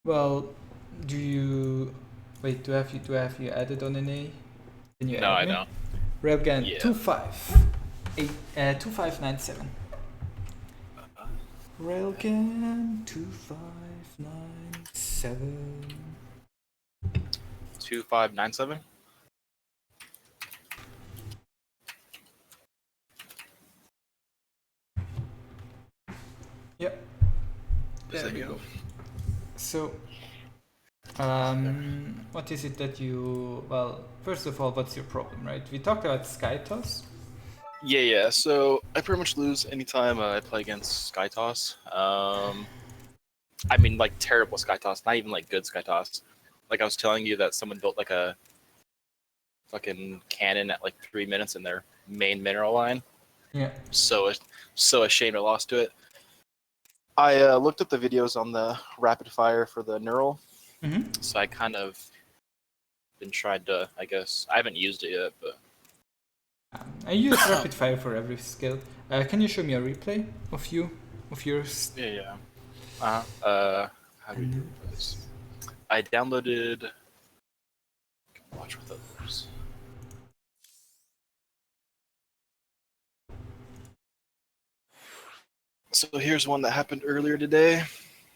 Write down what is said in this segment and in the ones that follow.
Well, do you wait? Do I have you added on an A? Can you No, add I me? don't. Railgan Yeah. 2597. Railgan 2597. 2597. Yep. There we go. go. So, what is it that you? Well, first of all, what's your problem, right? We talked about Skytoss. Yeah. So I pretty much lose anytime I play against Skytoss. I mean, like terrible Skytoss, not even like good Skytoss. Like I was telling you that someone built like a fucking cannon at like 3 minutes in their main mineral line. Yeah. So ashamed I lost to it. I looked up the videos on the rapid fire for the neural. Mm-hmm. So I kind of been trying to, I guess, I haven't used it yet, but I use rapid fire for every skill. Can you show me a replay of yours? yeah. How do we do this? I downloaded. Watch with others. So here's one that happened earlier today.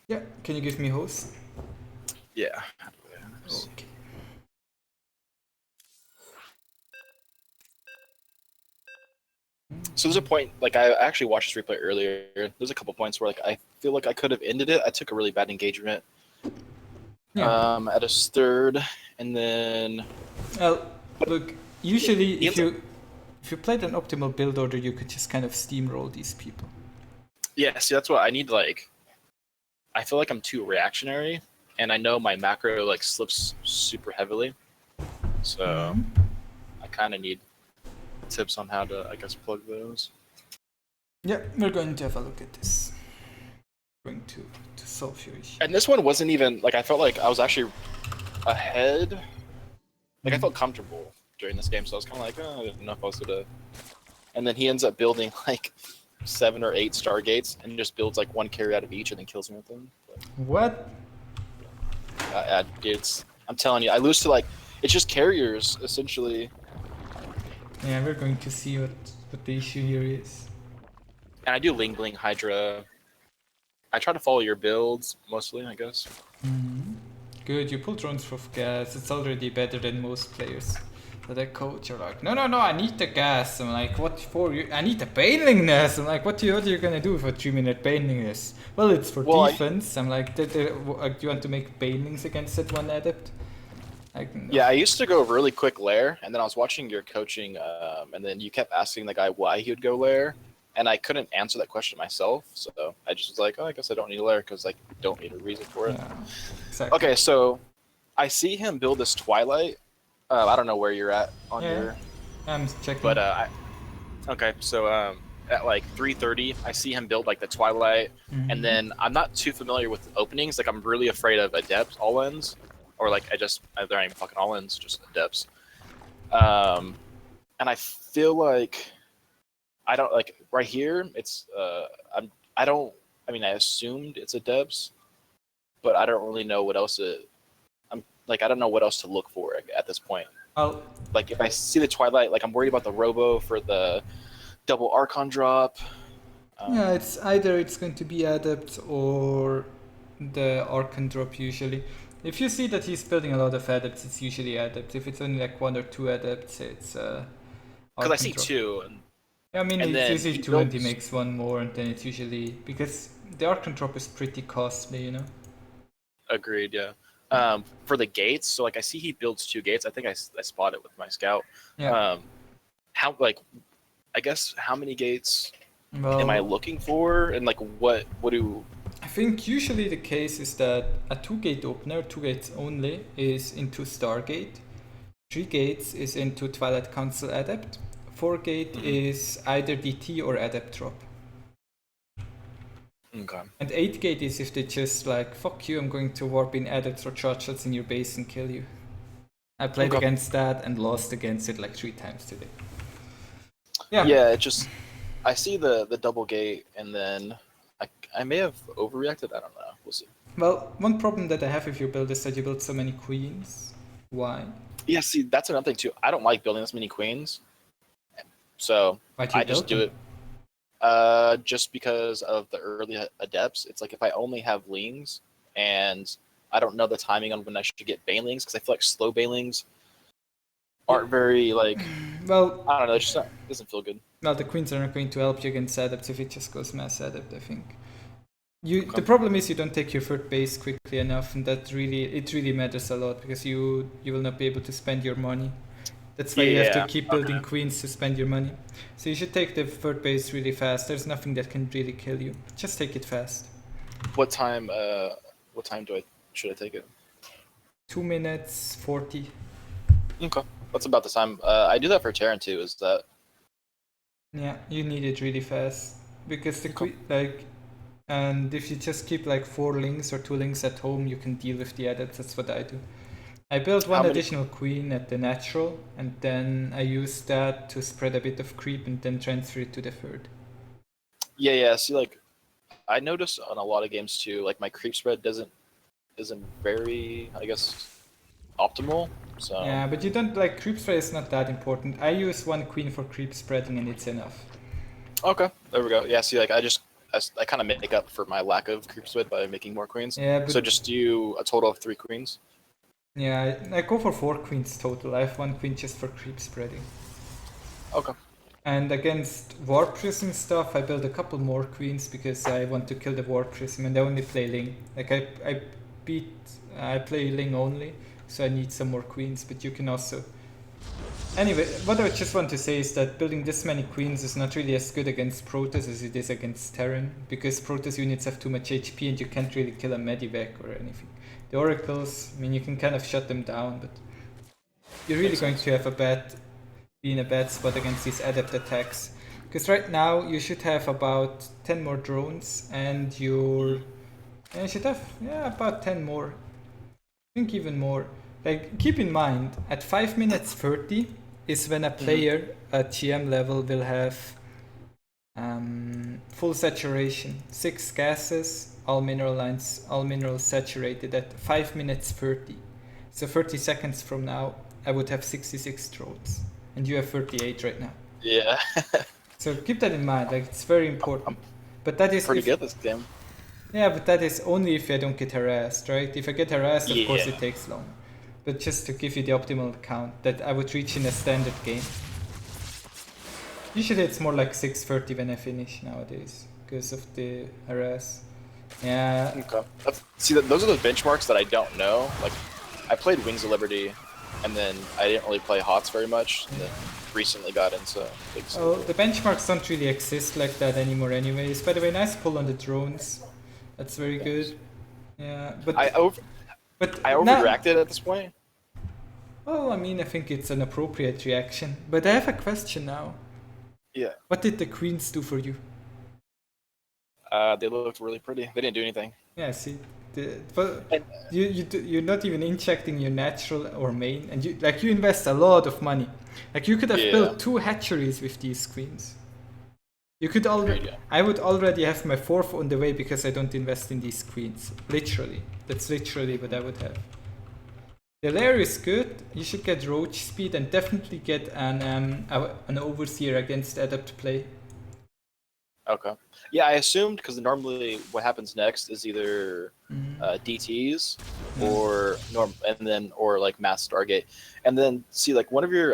Yeah. Can you give me host? Yeah. Okay. So there's a point, like I actually watched this replay earlier. There's a couple points where like I feel like I could have ended it. I took a really bad engagement. Yeah. At a third, and then. Look. Usually, if you played an optimal build order, you could just kind of steamroll these people. Yeah. See, that's what I need. Like, I feel like I'm too reactionary, and I know my macro like slips super heavily. So I kind of need tips on how to, I guess, plug those. Yeah, we're going to have a look at this. We're going to solve your issue. And this one wasn't even like I felt like I was actually ahead. Like I felt comfortable during this game, so I was kind of like, oh, I didn't know if I was gonna. And then he ends up building like 7 or 8 Stargates and just builds like 1 carry out of each and then kills me with them. But, what? I'm telling you, I lose to like it's just carriers essentially. Yeah, we're going to see what the issue here is. And I do Ling, Hydra. I try to follow your builds mostly, I guess. Good, you pull drones for gas. It's already better than most players. So that coach are like, no, I need the gas. I'm like, what for? I need the banelingness. I'm like, what are you gonna do for 3-minute banelingness? Well, it's for defense. I'm like, do you want to make banelings against that one adept? Like, no. Yeah, I used to go really quick lair, and then I was watching your coaching, and then you kept asking the guy why he would go lair, and I couldn't answer that question myself, so I just was like, oh, I guess I don't need a lair because I don't need a reason for it. Yeah, exactly. Okay, so I see him build this Twilight. I don't know where you're at on your. I'm checking. But okay, so at like 3:30, I see him build like the Twilight, and then I'm not too familiar with openings. Like I'm really afraid of Adept all-ins, or like they're not even fucking all-ins, just Adepts. And I feel like I don't like right here. It's I mean, I assumed it's Adepts, but I don't really know what else I don't know what else to look for at this point. Like if I see the Twilight, like I'm worried about the Robo for the double Archon drop. Yeah, it's either it's going to be Adept or the Archon drop usually. If you see that he's building a lot of Adepts, it's usually Adept. If it's only like 1 or 2 Adepts, it's Because I see drop. 2. Yeah, I mean, and it's usually 2 and he builds... makes 1 more, and then it's usually... Because the Archon drop is pretty costly, you know? Agreed, yeah. For the gates, so like I see he builds 2 gates. I think I spot it with my scout. Yeah. How, like, I guess how many gates am I looking for? And like what do... I think usually the case is that a 2-gate opener, 2 gates only, is into Stargate. 3 gates is into Twilight Council Adept. 4 gate is either DT or Adept drop. Okay. And 8 gate is if they just like, fuck you, I'm going to warp in Adepts or charge shots in your base and kill you. I played against that and lost against it like 3 times today. Yeah, it just... I see the double gate, and then I may have overreacted. I don't know. We'll see. Well, one problem that I have with your build is that you build so many queens. Why? Yeah, see, that's another thing too. I don't like building this many queens, so Why do you I just build do them? it just because of the early adepts. It's like if I only have Lings and I don't know the timing on when I should get Banelings, because I feel like slow Banelings aren't very like Well, I don't know. It just doesn't feel good. well, the queens are not going to help you against adepts if it just goes mass adept, I think. The Okay. problem is you don't take your third base quickly enough, and it really matters a lot because you will not be able to spend your money. That's why you have to Yeah. keep building queens to spend your money. So you should take the third base really fast. There's nothing that can really kill you. Just take it fast. What time? What time should I take it? 2 minutes 40. Okay, that's about the time. I do that for Terran too. Is that? Yeah, you need it really fast because and if you just keep like 4 links or 2 links at home, you can deal with the edits. That's what I do. I built one additional queen at the natural, and then I use that to spread a bit of creep and then transfer it to the third. Yeah. See, like, I noticed on a lot of games too, like my creep spread isn't very, I guess, optimal. So Yeah, but you don't like creep spread is not that important. I use 1 queen for creep spreading and it's enough. okay, there we go. Yeah, see, like I kind of make up for my lack of creep spread by making more queens. Yeah, but So just do a total of 3 queens. yeah, I go for 4 queens total. I have 1 queen just for creep spreading. Okay. And against Warp Prism stuff, I build a couple more queens because I want to kill the Warp Prism and I only play Ling. Like I play Ling only, so I need some more queens, but you can also... Anyway, what I just want to say is that building this many queens is not really as good against Protoss as it is against Terran, because Protoss units have too much HP and you can't really kill a Medivac or anything. The Oracles, I mean, you can kind of shut them down, but you're really going to have be in a bad spot against these adept attacks. Because right now you should have about 10 more drones and you should have about 10 more. I think even more. Like, keep in mind, at 5 minutes 30 is when a player at GM level will have full saturation. 6 gases, all mineral lines, all minerals saturated at 5 minutes 30. So 30 seconds from now, I would have 66 drones. And you have 38 right now. Yeah. So keep that in mind, like it's very important. But that is pretty good this game. Yeah, but that is only if I don't get harassed, right? If I get harassed, of course it takes long. But just to give you the optimal count that I would reach in a standard game. Usually it's more like 6:30 when I finish nowadays because of the harass. Yeah. Okay. See, those are the benchmarks that I don't know. Like, I played Wings of Liberty, and then I didn't really play HOTS very much. And then recently got into Big Oh, the benchmarks don't really exist like that anymore anyways. By the way, nice pull on the drones. That's very good. Yeah, but I overreacted at this point. Well, I mean, I think it's an appropriate reaction. But I have a question now. Yeah. What did the queens do for you? They looked really pretty. They didn't do anything. Yeah, see, you're not even injecting your natural or main, and you invest a lot of money. Like you could have built 2 hatcheries with these queens. You could already. I would already have my 4th on the way because I don't invest in these queens. Literally, that's literally what I would have. The lair is good. You should get roach speed and definitely get an overseer against adept play. Okay. Yeah, I assumed because normally what happens next is either DTs or or like mass Stargate, and then see like one of your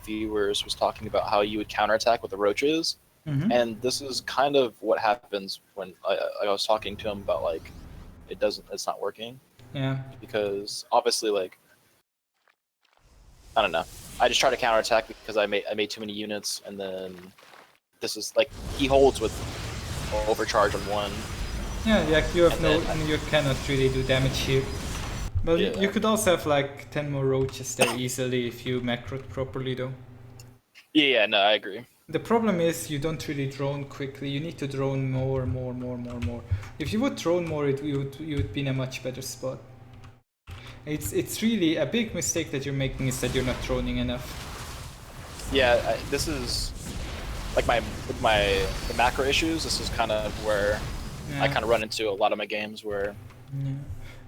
viewers was talking about how you would counterattack with the roaches, and this is kind of what happens when I was talking to him about like it's not working. Yeah. Because obviously, like, I don't know. I just try to counterattack because I made too many units, and then this is like he holds with overcharge on 1. Yeah, like you have you cannot really do damage here. Well, you could also have like 10 more roaches there easily if you macroed properly, though. Yeah, no, I agree. The problem is you don't really drone quickly. You need to drone more. If you would drone more, you would be in a much better spot. It's really a big mistake that you're making is that you're not droning enough. Yeah, this is like the macro issues. This is kind of where I kind of run into a lot of my games where. Yeah.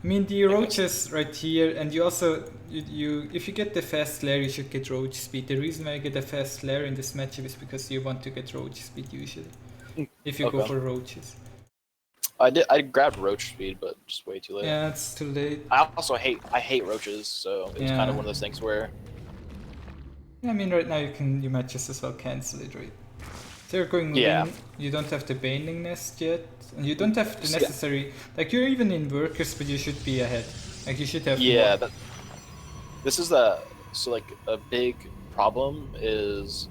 I mean the roaches right here, and you also you if you get the fast lair, you should get roach speed. The reason why you get a fast lair in this matchup is because you want to get roach speed usually. If you go for roaches. I grabbed roach speed, but just way too late. Yeah, it's too late. I also hate roaches, so it's kind of one of those things where. I mean, right now you might just as well cancel it, right? So you're going Ling, you don't have the Bane nest yet, and you don't have the necessary. Like you're even in workers, but you should be ahead. Like you should have. Yeah, this is the like a big problem is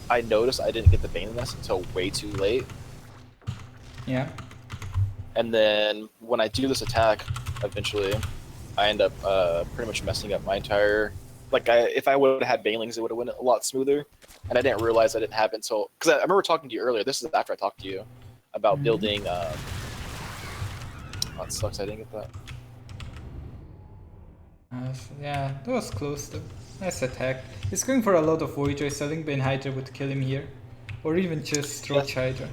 I noticed I didn't get the Bane nest until way too late. Yeah. And then when I do this attack, eventually, I end up pretty much messing up my entire. Like if I would have had Banelings, it would have went a lot smoother. And I didn't realize I didn't have it until because I remember talking to you earlier. This is after I talked to you about building. Oh, it sucks. I didn't get that. Yeah, that was close though. Nice attack. He's going for a lot of Void, so I think Bane Hydra would kill him here, or even just Roach Hydra.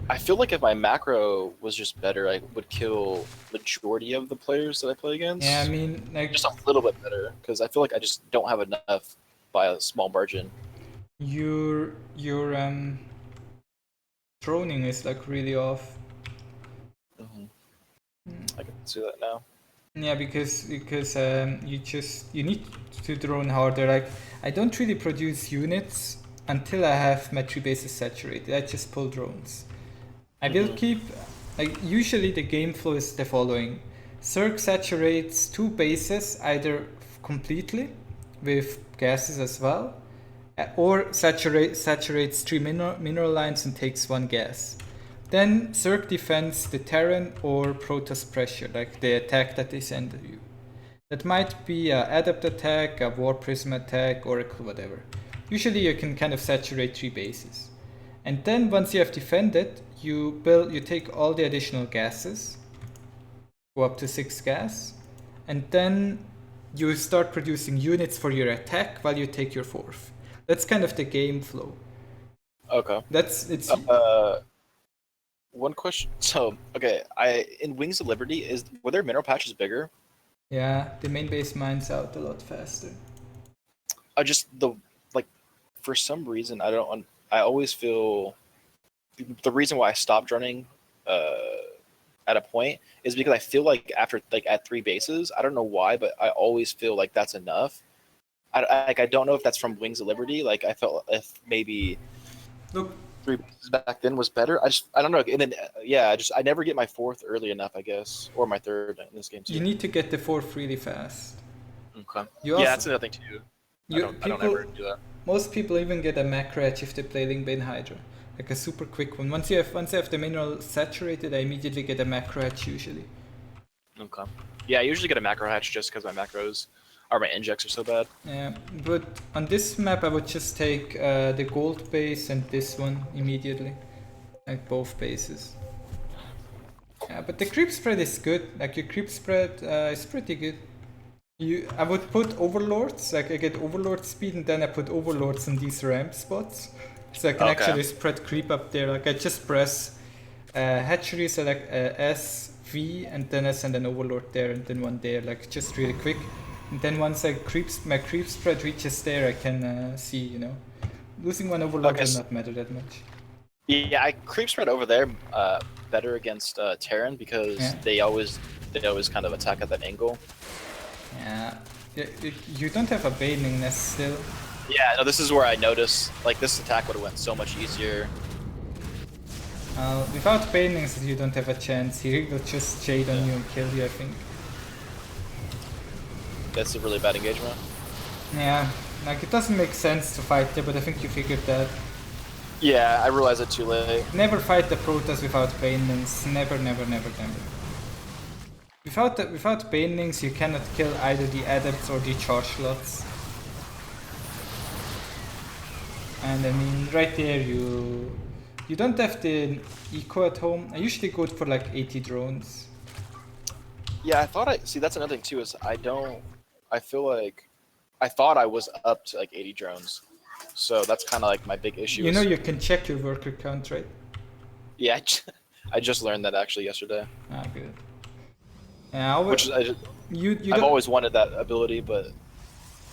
I feel like if my macro was just better, I would kill majority of the players that I play against. Yeah, I mean, like just a little bit better because I feel like I just don't have enough by a small margin. Your droning is like really off. I can see that now. Yeah, because you need to drone harder. Like I don't really produce units until I have my 3 bases saturated. I just pull drones. I will keep, like usually the game flow is the following. Zerg saturates 2 bases either completely with gases as well, or saturates 3 mineral lines and takes 1 gas. Then Zerg defends the Terran or Protoss pressure, like the attack that they send at you. That might be an Adept attack, a War Prism attack, Oracle, whatever. Usually you can kind of saturate 3 bases. And then once you have defended, you take all the additional gases, go up to 6 gas, and then you start producing units for your attack while you take your 4th. That's kind of the game flow. Okay. It's one question. So, okay, in Wings of Liberty, were their mineral patches bigger? Yeah, the main base mines out a lot faster. For some reason, I always feel the reason why I stopped running at a point is because I feel like after at 3 bases, I don't know why, but I always feel like that's enough. I don't know if that's from Wings of Liberty. Like I felt if maybe look 3 bases back then was better. I don't know. And then I never get my 4th early enough, I guess, or my 3rd in this game too. You need to get the 4th really fast. Okay. That's another thing too. I don't ever do that. Most people even get a macro edge if they play Ling Bane Hydra, like a super quick one. Once I have the mineral saturated, I immediately get a macro hatch usually. Okay. Yeah, I usually get a macro hatch just because my macros or my injects are so bad. Yeah, but on this map I would just take the gold base and this one immediately, like both bases. Yeah, but the creep spread is good. Like your creep spread is pretty good. I would put overlords, like I get overlord speed and then I put overlords in these ramp spots. So I can actually spread creep up there. Like I just press hatchery, select S, V, and then I send an overlord there and then one there, like just really quick. And then once my creep spread reaches there, I can see, you know. Losing one overlord does not matter that much. Yeah, I creep spread over there better against Terran because they always kind of attack at that angle. Yeah, you don't have a Baning nest still. Yeah, no, this is where I noticed, like, this attack would have went so much easier. Without Banings, you don't have a chance. He will just shade on you and kill you, I think. That's a really bad engagement. Yeah, like, it doesn't make sense to fight there, but I think you figured that. Yeah, I realized it too late. Never fight the Protoss without Banelings. Never, never, never, never. Without Banelings, you cannot kill either the Adepts or the Charge Slots. And I mean, right there, you don't have the eco at home. I usually go for like 80 drones. Yeah, see, that's another thing too, is I feel like, I thought I was up to like 80 drones. So that's kind of like my big issue. You know you can check your worker count, right? Yeah, I just learned that actually yesterday. Ah, good. Yeah, Which is, you I've always wanted that ability, but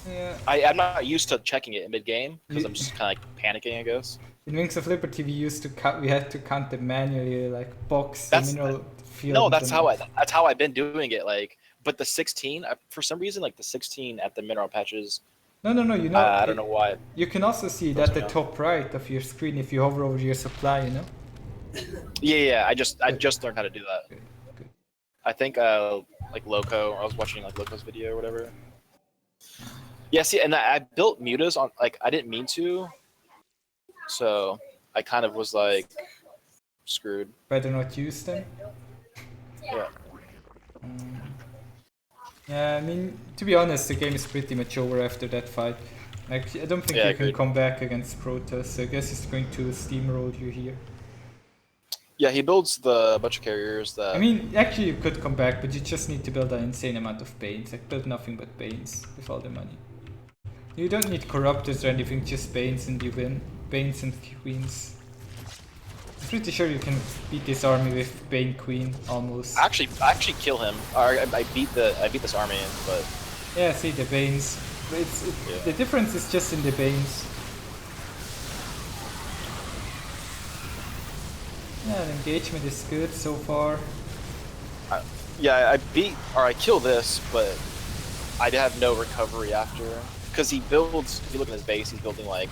yeah. I'm not used to checking it in mid game because You- I'm just kind of like panicking, I guess. In Wings of Liberty, we had to count them manually, like box the That's mineral field. no, and that's then- that's how I've been doing it. Like, but the 16, for some reason, like the 16 at the mineral patches. No, you know. I don't know why. You can also see it at the top right of your screen if you hover over your supply, you know? Yeah. I just learned how to do that. Good. I think like Loco. I was watching like Loco's video or whatever. Yeah, see, and I built mutas on like I didn't mean to, so I kind of was like screwed. Better not use them. Yeah. Yeah, I mean, to be honest, the game is pretty much over after that fight. Like, I don't think you can come back against Protoss, so I guess he's going to steamroll you here. Yeah, he builds the bunch of carriers that. I mean, actually you could come back, but you just need to build an insane amount of Banes. Like, build nothing but Banes with all the money. You don't need Corruptors or anything, just Banes and you win. Banes and Queens. I'm pretty sure you can beat this army with Bane Queen, almost. I actually kill him. Or I beat this army, but. Yeah, see the Banes. The difference is just in the Banes. Yeah, the engagement is good so far. Yeah, I kill this, but I have no recovery after. Because he builds, if you look at his base, he's building like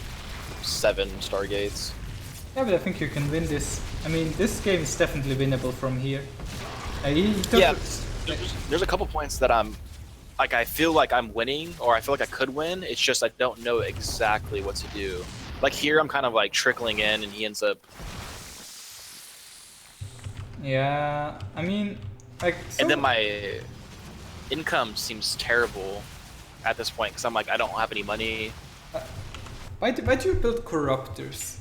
7 Stargates. Yeah, but I think you can win this. I mean, this game is definitely winnable from here. Yeah, there's a couple points that like I feel like I'm winning, or I feel like I could win. It's just I don't know exactly what to do. Like here, I'm kind of like trickling in, and he ends up. Yeah, I mean, like. So... And then my income seems terrible at this point because I'm like I don't have any money. Why do you build Corruptors?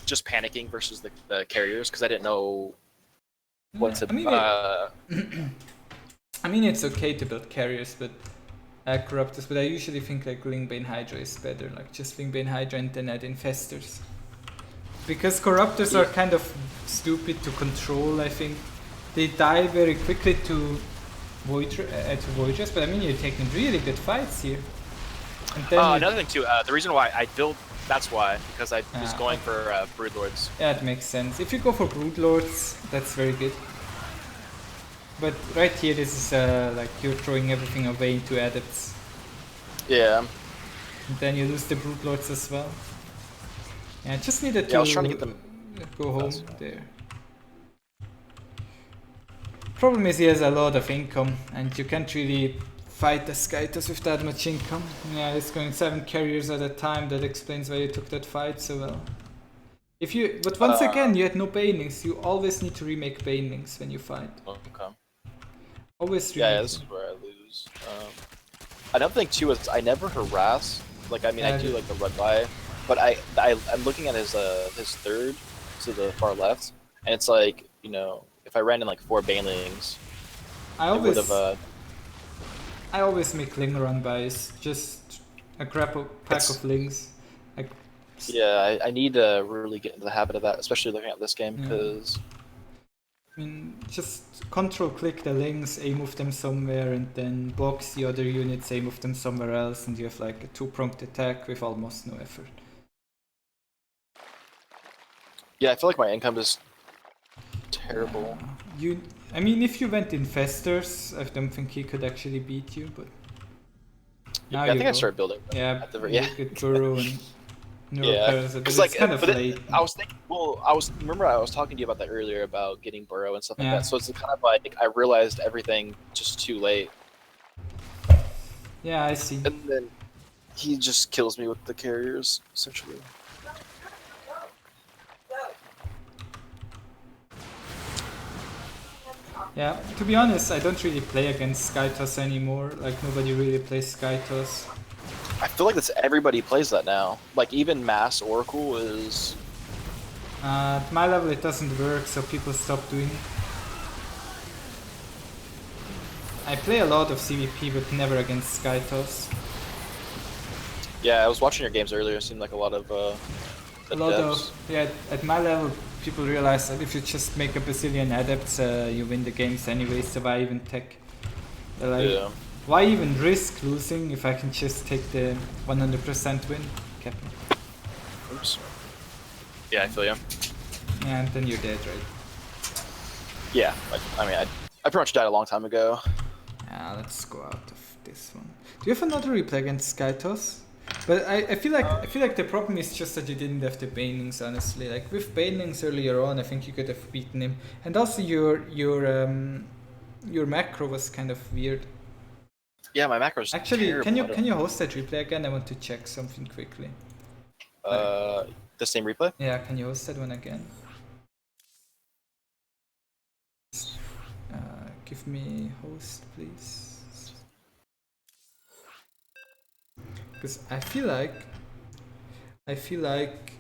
Just panicking versus the carriers because I didn't know what to. I mean, it's okay to build carriers, but Corruptors. But I usually think like Ling, Bane, Hydra is better. Like just Ling, Bane, Hydra, and then add Infestors. Because Corruptors are kind of stupid to control. I think they die very quickly to Voidras, but I mean, you're taking really good fights here. And then another thing too. The reason why I built. That's why, because I was going for Broodlords. Yeah, it makes sense. If you go for Broodlords, that's very good. But right here, this is like you're throwing everything away into Adepts. Yeah. And then you lose the Broodlords as well. Yeah, I just needed to I was trying to get them go home there. Problem is he has a lot of income, and you can't really fight the Skytoss with that much income. Yeah, it's going 7 carriers at a time. That explains why you took that fight so well. But once again, you had no Banelings. You always need to remake Banelings when you fight. Okay. Always remake. Yeah, this is where I lose. Another thing too is I never harass. Like I mean, I do like the run by, but I'm looking at his third to the far left, and it's like if I ran in like 4 Banelings, I always make Ling run bys, just a pack of Lings. Yeah, I need to really get into the habit of that, especially looking at this game, because... I mean, just control-click the Lings, A-move them somewhere, and then box the other units, A-move them somewhere else, and you have like a 2-pronged attack with almost no effort. Yeah, I feel like my income is terrible. I mean, if you went Infestors, I don't think he could actually beat you, but... Yeah, I think I started building. Yeah, good Burrow and Neuroparasite, but it's kind of late. I was thinking, I was talking to you about that earlier about getting Burrow and stuff like that, so it's kind of like, I realized everything just too late. Yeah, I see. And then he just kills me with the carriers, essentially. Yeah, to be honest, I don't really play against Skytoss anymore. Like, nobody really plays Skytoss. I feel like everybody plays that now. Like, even Mass Oracle is... At my level it doesn't work, so people stop doing it. I play a lot of ZvP, but never against Skytoss. Yeah, I was watching your games earlier. It seemed like a lot of a lot of at my level, people realize that if you just make a bazillion adepts, you win the games anyway. So why even take? Like, why even risk losing if I can just take the 100% win, Captain? Oops. Yeah, I feel you. And then you're dead, right? Yeah, I mean, I pretty much died a long time ago. Yeah, let's go out of this one. Do you have another replay against Skytoss? But I feel like the problem is just that you didn't have the Banelings, honestly. Like with Banelings earlier on, I think you could have beaten him. And also your macro was kind of weird. Yeah, my macro's actually terrible. can you host that replay again? I want to check something quickly. The same replay? Yeah, can you host that one again? Give me host, please. Because I feel like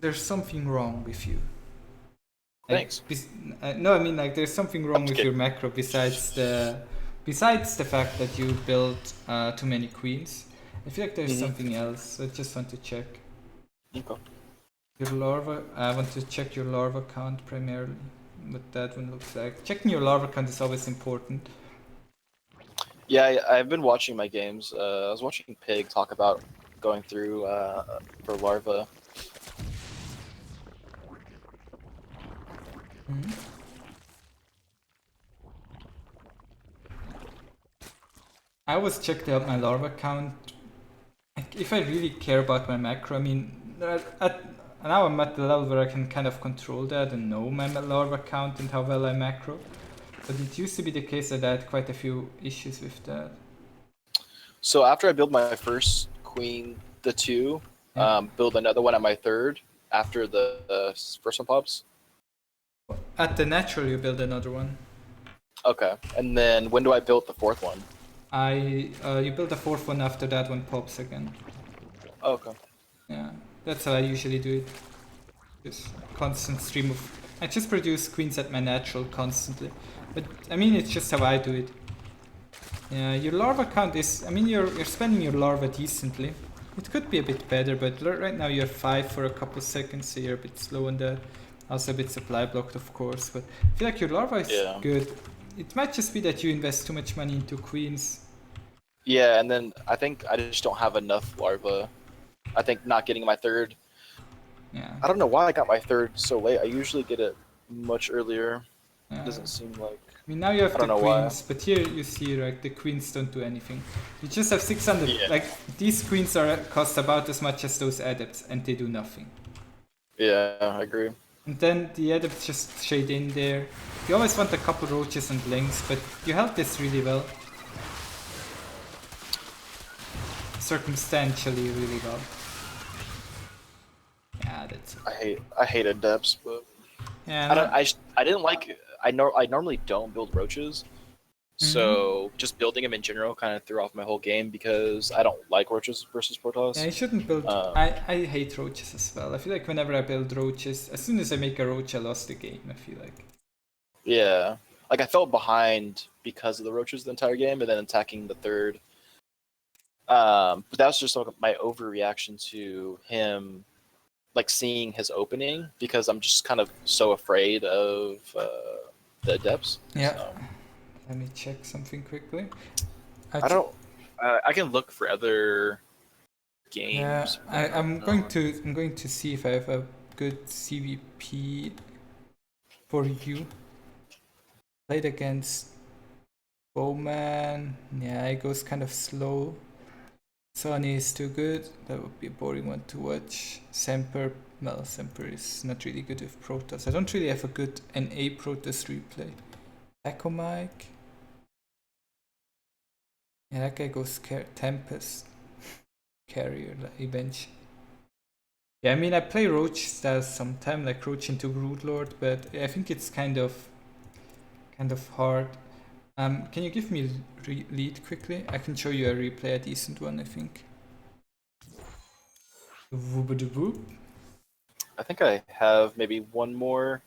there's something wrong with you. Thanks. No, I mean like there's something wrong with your macro besides the fact that you built too many queens. I feel like there's something else. So I just want to check. Okay. Your larva. I want to check your larva count primarily. What that one looks like. Checking your larva count is always important. Yeah, I've been watching my games. I was watching Pig talk about going through for larva. I always checked out my larva count. If I really care about my macro, I mean, now I'm at the level where I can kind of control that and know my larva count and how well I macro. But it used to be the case that I had quite a few issues with that. So after I build my first queen, the 2, build another one at my 3rd after the first one pops. At the natural, you build another one. Okay, and then when do I build the 4th one? You build the 4th one after that one pops again. Okay. Yeah, that's how I usually do it. Just constant stream of. I just produce queens at my natural constantly, but I mean it's just how I do it. Yeah, your larva count is. I mean you're spending your larva decently. It could be a bit better, but right now you're 5 for a couple seconds, so you're a bit slow on that. Also a bit supply blocked, of course, but I feel like your larva is good. It might just be that you invest too much money into queens. Yeah, and then I think I just don't have enough larva. I think not getting my 3rd. Yeah. I don't know why I got my 3rd so late. I usually get it much earlier. It doesn't seem like. I mean, now you have the queens, why. but here you see, like, the queens don't do anything. You just have 600. Yeah. Like, these queens cost about as much as those adepts, and they do nothing. Yeah, I agree. And then the adepts just shade in there. You always want a couple roaches and lings, but you held this really well. Circumstantially really well. Yeah, that's. I hate adepts, but yeah, I didn't like. I normally don't build roaches, so just building them in general kind of threw off my whole game because I don't like roaches versus Protoss. Yeah, you shouldn't build. I hate roaches as well. I feel like whenever I build roaches, as soon as I make a roach, I lost the game. I feel like. Yeah, like I felt behind because of the roaches the entire game, and then attacking the 3rd. But that was just like my overreaction to him, like seeing his opening, because I'm just kind of so afraid of the adepts. Yeah. So. Let me check something quickly. I can look for other games. Yeah, I'm going to see if I have a good ZvP for you. Played against Bowman. Yeah, it goes kind of slow. Sonny is too good. That would be a boring one to watch. Semper. Well, Semper is not really good with Protoss. I don't really have a good NA Protoss replay. Echo Mike. Yeah, that guy goes Tempest. Carrier, like, eventually. Yeah, I mean, I play Roach styles sometimes, like Roach into Broodlord, but I think it's kind of hard. Can you give me lead quickly? I can show you a replay, a decent one, I think. I think I have maybe one more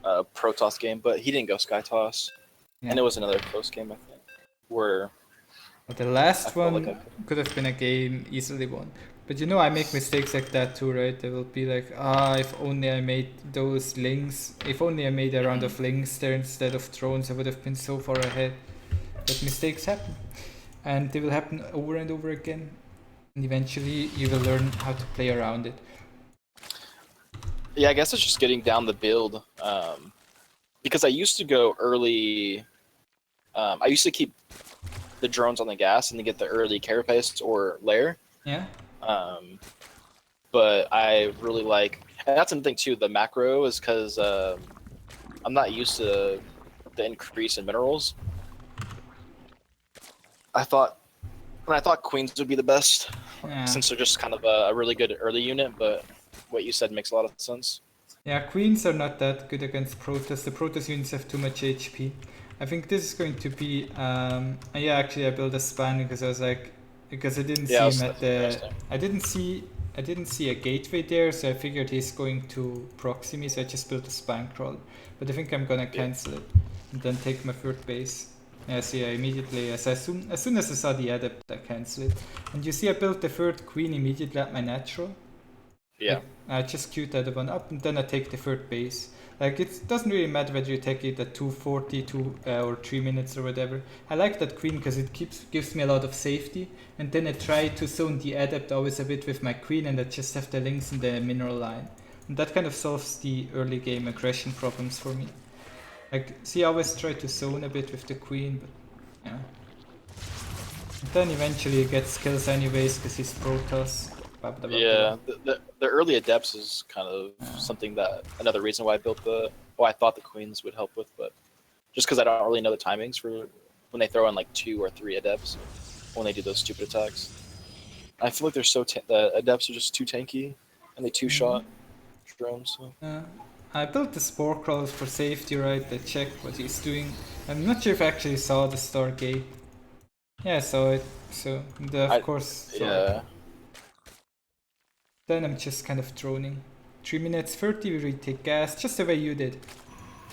Protoss game, but he didn't go Skytoss. Yeah. And it was another close game, I think. Where the last one could have been a game easily won. But you know, I make mistakes like that too, right? They will be like, if only I made those Lings, if only I made a round of Lings there instead of drones, I would have been so far ahead. But mistakes happen. And they will happen over and over again. And eventually you will learn how to play around it. Yeah, I guess it's just getting down the build. Because I used to go early. I used to keep the drones on the gas and then get the early carapace or lair. Yeah. But I really like, and that's another thing too. The macro is because I'm not used to the increase in minerals. I thought queens would be the best since they're just kind of a really good early unit. But what you said makes a lot of sense. Yeah, queens are not that good against Protoss. The Protoss units have too much HP. I think this is going to be. Yeah, actually, I built a span because I was like, because I didn't see him at the. I didn't see a gateway there, so I figured he's going to proxy me, so I just built a span crawl. But I think I'm gonna cancel it and then take my third base. Yeah, see, I immediately, as soon as I saw the adept, I cancelled it. And you see, I built the third queen immediately at my natural. Yeah. I just queued that one up, and then I take the third base. Like, it doesn't really matter whether you take it at 2:40 or 3 minutes or whatever. I like that queen because it gives me a lot of safety. And then I try to zone the adept always a bit with my queen, and I just have the links in the mineral line. And that kind of solves the early game aggression problems for me. Like, see, I always try to zone a bit with the queen, but yeah. And then eventually he gets kills anyways because he's Protoss. Yeah, the early adepts is kind of something that another reason why I built I thought the queens would help with, but just because I don't really know the timings for when they throw in like 2 or 3 adepts when they do those stupid attacks. I feel like they're the adepts are just too tanky and they 2-shot drones. So. I built the spore crawlers for safety, right? I check what he's doing. I'm not sure if I actually saw the Stargate. Yeah, I saw it. So of course. Yeah. Then I'm just kind of droning. 3 minutes 30, we retake gas, just the way you did.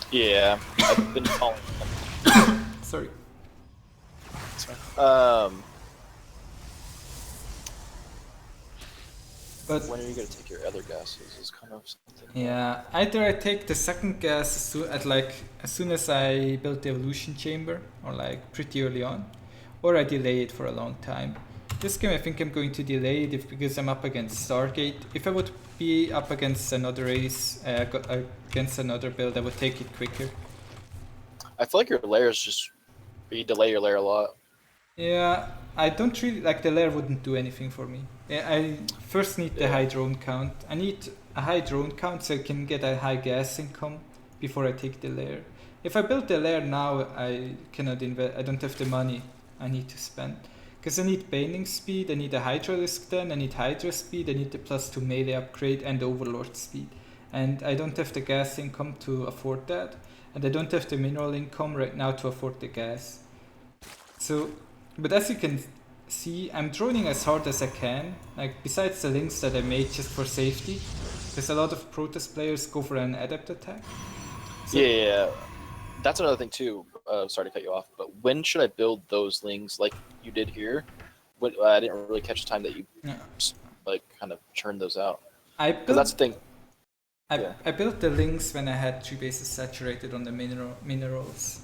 Yeah, I've been following them. Sorry. But when are you gonna take your other gases? Is kind of something. Yeah, either I take the second gas as soon as I build the evolution chamber, or like pretty early on, or I delay it for a long time. This game I think I'm going to delay it because I'm up against Stargate. If I would be up against another race, against another build, I would take it quicker. I feel like your layers just, you delay your layer a lot. Yeah, I don't really, like the layer wouldn't do anything for me. I first need the high drone count. I need a high drone count so I can get a high gas income before I take the layer. If I build the layer now, I cannot invest, I don't have the money I need to spend. Because I need Baning speed, I need a Hydra risk then, I need Hydra speed, I need the +2 melee upgrade and Overlord speed. And I don't have the gas income to afford that. And I don't have the mineral income right now to afford the gas. So, but as you can see, I'm droning as hard as I can. Like, besides the links that I made just for safety. Because a lot of Protoss players go for an adept attack. So, yeah. That's another thing too. Sorry to cut you off, but when should I build those lings like you did here? I didn't really catch the time that you like kind of churned those out. Because that's the thing. I built the links when I had 3 bases saturated on the minerals.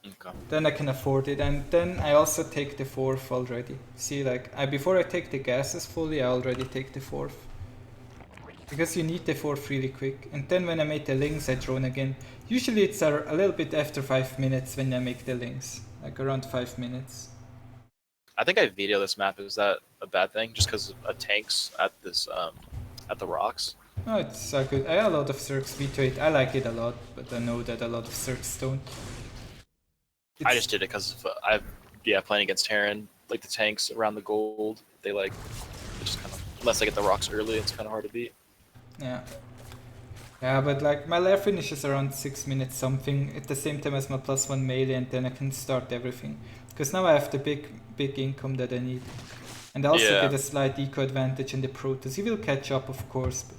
Okay. Then I can afford it, and then I also take the 4th already. See, like before I take the gases fully, I already take the 4th. Because you need the 4th really quick. And then when I make the links, I drone again. Usually it's a little bit after 5 minutes when I make the links. Like around 5 minutes. I think I veto this map. Is that a bad thing? Just because of tanks at this at the rocks? Oh, it's good. I have a lot of Zergs veto it. I like it a lot, but I know that a lot of Zergs don't. I just did it because playing against Terran, like the tanks around the gold, they just kind of, unless I get the rocks early, it's kind of hard to beat. Yeah. Yeah, but like my lair finishes around 6 minutes something at the same time as my +1 melee, and then I can start everything. Because now I have the big income that I need. And I also get a slight eco advantage in the Protoss. He will catch up, of course. But...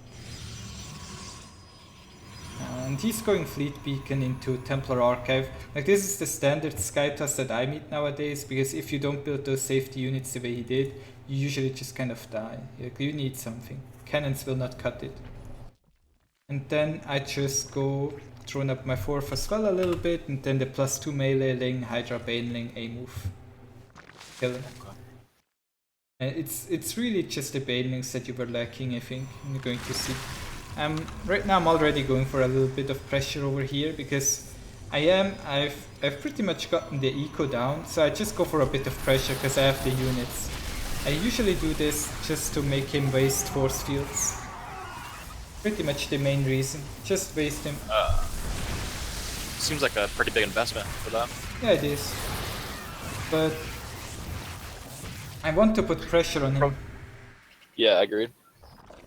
and he's going Fleet Beacon into Templar Archive. Like, this is the standard Skytoss that I meet nowadays, because if you don't build those safety units the way he did, you usually just kind of die. You need something. Cannons will not cut it. And then I just go drone up my 4th as well a little bit, and then the +2 melee Ling, Hydra, Bane Ling, A move. Kill him. And it's really just the Bane Lings that you were lacking, I think, and you're going to see. Right now I'm already going for a little bit of pressure over here, because I've pretty much gotten the eco down, so I just go for a bit of pressure because I have the units. I usually do this just to make him waste force fields. Pretty much the main reason. Just waste him. Seems like a pretty big investment for that. Yeah, it is. But I want to put pressure on him. Yeah, I agree.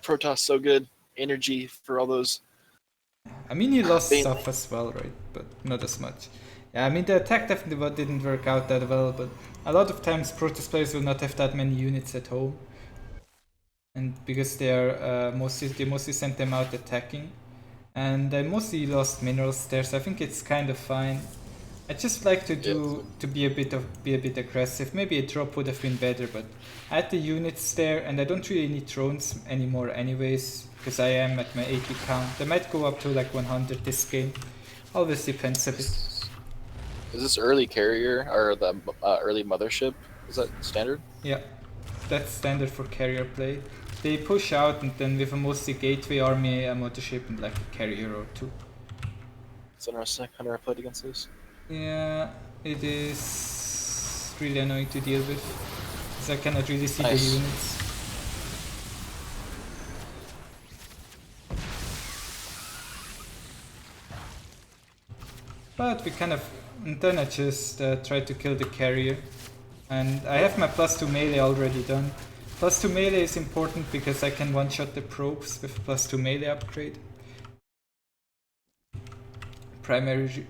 Protoss so good. Energy for all those. I mean, he lost Bane. stuff as well, right? But not as much. Yeah, I mean, the attack definitely didn't work out that well, but a lot of times Protoss players will not have that many units at home. And because they are mostly sent them out attacking, and I mostly lost minerals there, so I think it's kind of fine. I just like to be a bit aggressive. Maybe a drop would have been better, but I had the units there, and I don't really need drones anymore, anyways, because I am at my 80 count. I might go up to like 100 this game. Always depends a bit. Is this early carrier or the early mothership? Is that standard? Yeah, that's standard for carrier play. They push out, and then with a mostly gateway army, a mothership, and like a carrier or two. It's interesting. I never played against this. Yeah, it is really annoying to deal with, because I cannot really see the units. But we kind of, and then I just try to kill the carrier, and I have my +2 melee already done. +2 melee is important because I can one-shot the probes with +2 melee upgrade. Primary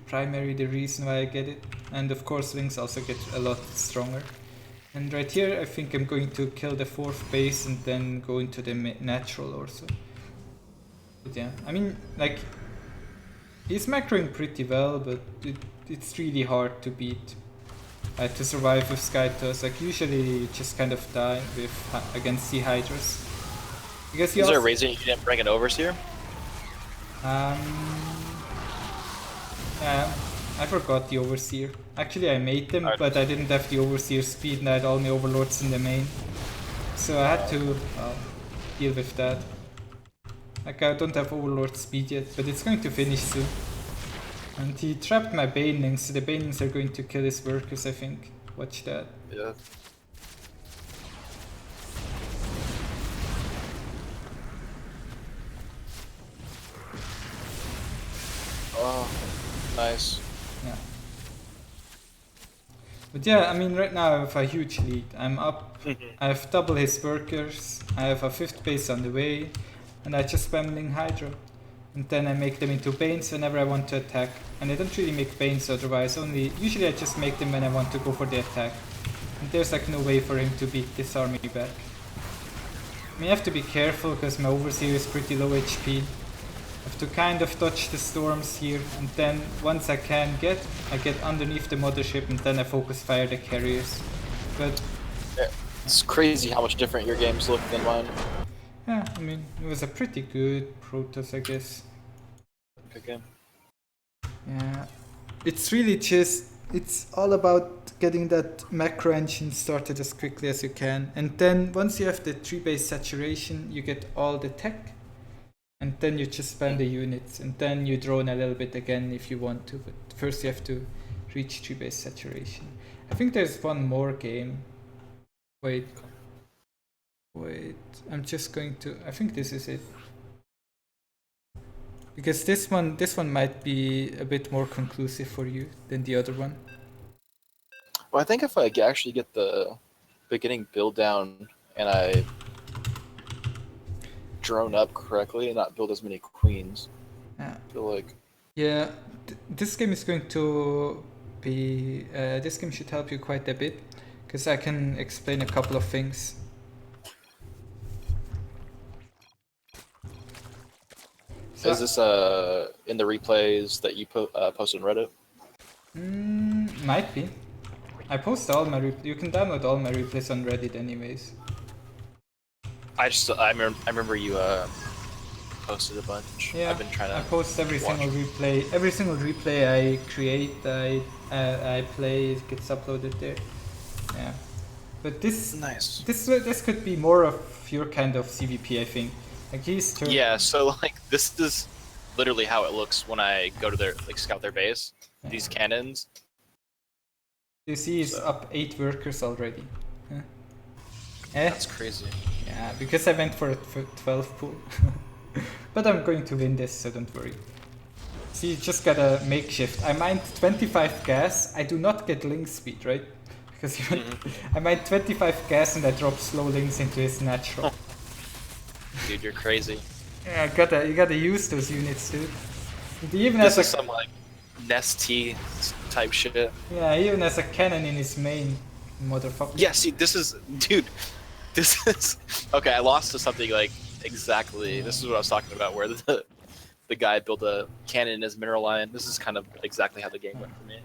the reason why I get it, and of course Lings also get a lot stronger. And right here I think I'm going to kill the 4th base and then go into the natural also. But yeah, I mean, like, he's macroing pretty well, but it's really hard to beat. To survive with Skytoss. Like, usually you just kind of die against Sea Hydras. Because Is there a reason you didn't bring an overseer? Yeah, I forgot the overseer. Actually, I made them, but I didn't have the overseer speed, and I had all my overlords in the main. So I had to deal with that. Like, I don't have overlord speed yet, but it's going to finish soon. And he trapped my Banelings, so the Banelings are going to kill his workers, I think. Watch that. Yeah. Oh, nice. Yeah. But yeah, I mean, right now I have a huge lead. I'm up, I have double his workers, I have a 5th base on the way, and I just spam Ling Hydra. And then I make them into Banes whenever I want to attack. And I don't really make Banes otherwise, usually I just make them when I want to go for the attack. And there's like no way for him to beat this army back. I mean, I have to be careful because my Overseer is pretty low HP. I have to kind of dodge the storms here, and then once I get underneath the mothership, and then I focus fire the carriers. But yeah, it's crazy how much different your games look than mine. Yeah, I mean, it was a pretty good Protoss, I guess. Good game. Yeah, it's really just, it's all about getting that macro engine started as quickly as you can. And then once you have the 3-base saturation, you get all the tech. And then you just spam the units. And then you drone a little bit again if you want to. But first you have to reach 3-base saturation. I think there's one more game. Wait, I'm just going to, I think this is it. Because this one might be a bit more conclusive for you than the other one. Well, I think if I actually get the beginning build down and I drone up correctly and not build as many queens, Yeah. I feel like... Yeah, this game is going to be, this game should help you quite a bit, because I can explain a couple of things. So, is this in the replays that you post on Reddit? Might be. I post all my you can download all my replays on Reddit anyways. I remember you posted a bunch. Yeah, I've been trying to I post every watch. single replay. Every single replay I create, I play, it gets uploaded there. Yeah, but this could be more of your kind of CvP, I think. Like Yeah, so like this is literally how it looks when I go to their scout their base. Yeah. These cannons. You see, he's up 8 workers already. Huh? That's crazy. Yeah, because I went for a 12 pool. But I'm going to win this, so don't worry. See, you just got a makeshift. I mined 25 gas. I do not get Ling speed, right? Because I mined 25 gas and I drop slow Lings into his natural. Dude, you're crazy. Yeah, you gotta use those units, dude. He even This has is some like Nesty type shit. Yeah, he even has a cannon in his main, motherfucker. Yeah, see, this is, dude, this is, okay, I lost to something like exactly, this is what I was talking about, where the guy built a cannon in his mineral line. This is kind of exactly how the game went for me.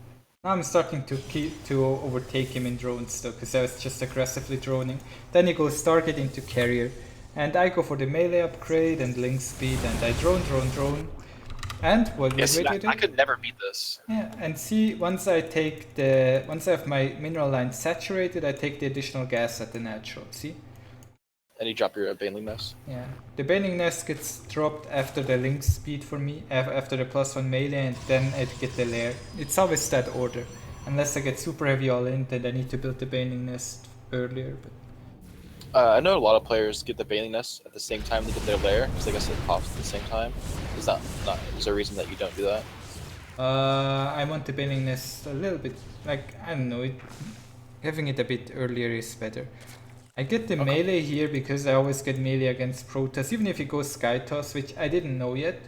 Now I'm starting to overtake him in drones though, because I was just aggressively droning. Then he goes target into carrier, and I go for the melee upgrade and link speed, and I drone. And what I could never beat this. Yeah, and see, once I have my mineral line saturated, I take the additional gas at the natural, see? And you drop your Bane nest? Yeah, the Bane nest gets dropped after the link speed for me, after the +1 melee, and then I get the lair. It's always that order. Unless I get super heavy all in, then I need to build the Bane nest earlier. But I know a lot of players get the Bane nest at the same time they get their lair, because I guess it pops at the same time. Is there a reason that you don't do that? I want the Bane nest a little bit, like, I don't know, having it a bit earlier is better. I get the melee here because I always get melee against Protoss, even if it goes Skytoss, which I didn't know yet.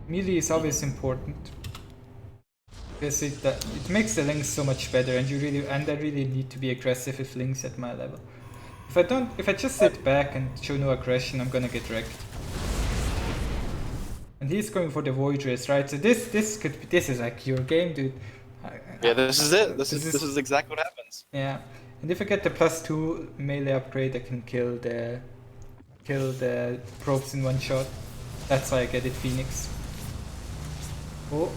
Melee is always important. Because it makes the links so much better, and I really need to be aggressive with links at my level. If I just sit back and show no aggression, I'm gonna get wrecked. And he's going for the Void Race, right? So this is like your game, dude. Yeah, this is it. This is exactly what happens. Yeah, and if I get the +2 melee upgrade, I can kill the probes in one shot. That's why I get it, Phoenix. Oh.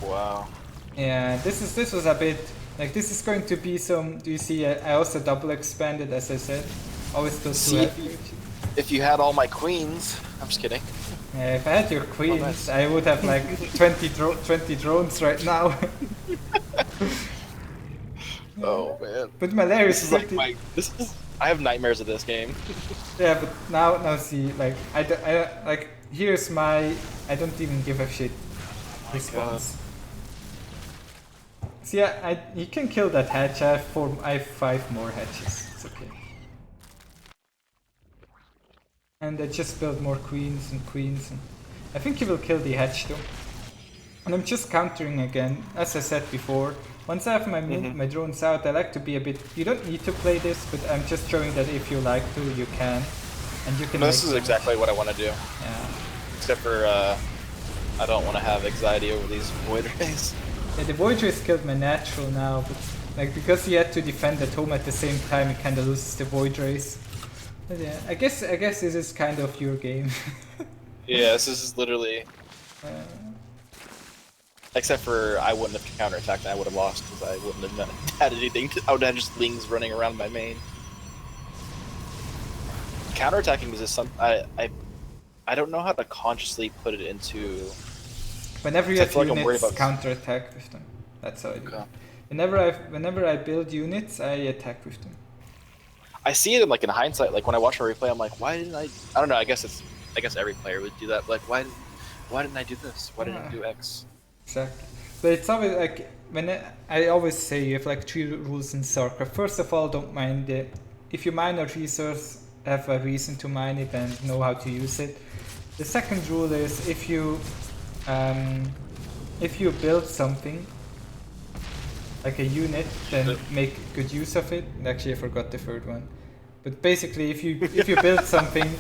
Wow. Yeah, this was a bit like, this is going to be some. Do you see? I also double expanded, as I said. Always those two. If you had all my queens, I'm just kidding. Yeah, if I had your queens, I would have like 20 drones right now. Oh man. But my lair is I have nightmares of this game. Yeah, but now see, like here's my I don't even give a shit response. See, you can kill that hatch. I have 5 more hatches. It's okay. And I just build more queens. And I think he will kill the hatch though. And I'm just countering again, as I said before. Once I have my drones out, I like to be a bit. You don't need to play this, but I'm just showing that if you like to, you can, and you can. This is exactly what I want to do. Yeah. Except for I don't want to have anxiety over these Void Rays. Yeah, the Void Rays killed my natural now, but like because he had to defend at home at the same time, he kind of loses the Void Rays. But yeah, I guess this is kind of your game. Yeah, this is literally. Except for I wouldn't have counterattacked and I would have lost because I wouldn't have had anything. I would have just Lings running around my main. Counterattacking is just some. I don't know how to consciously put it into. Whenever you have units, counterattack with them. That's how I do it. Whenever I build units, I attack with them. I see it like in hindsight. Like when I watch a replay, I'm like, why didn't I? I don't know. I guess every player would do that. But like, why didn't I do this? Why didn't I do X? Exactly. But it's always like I always say you have like 3 rules in StarCraft. First of all, don't mind it. If you mine a resource, have a reason to mine it and know how to use it. The second rule is if you build something like a unit, then make good use of it. Actually, I forgot the third one. But basically, if you build something,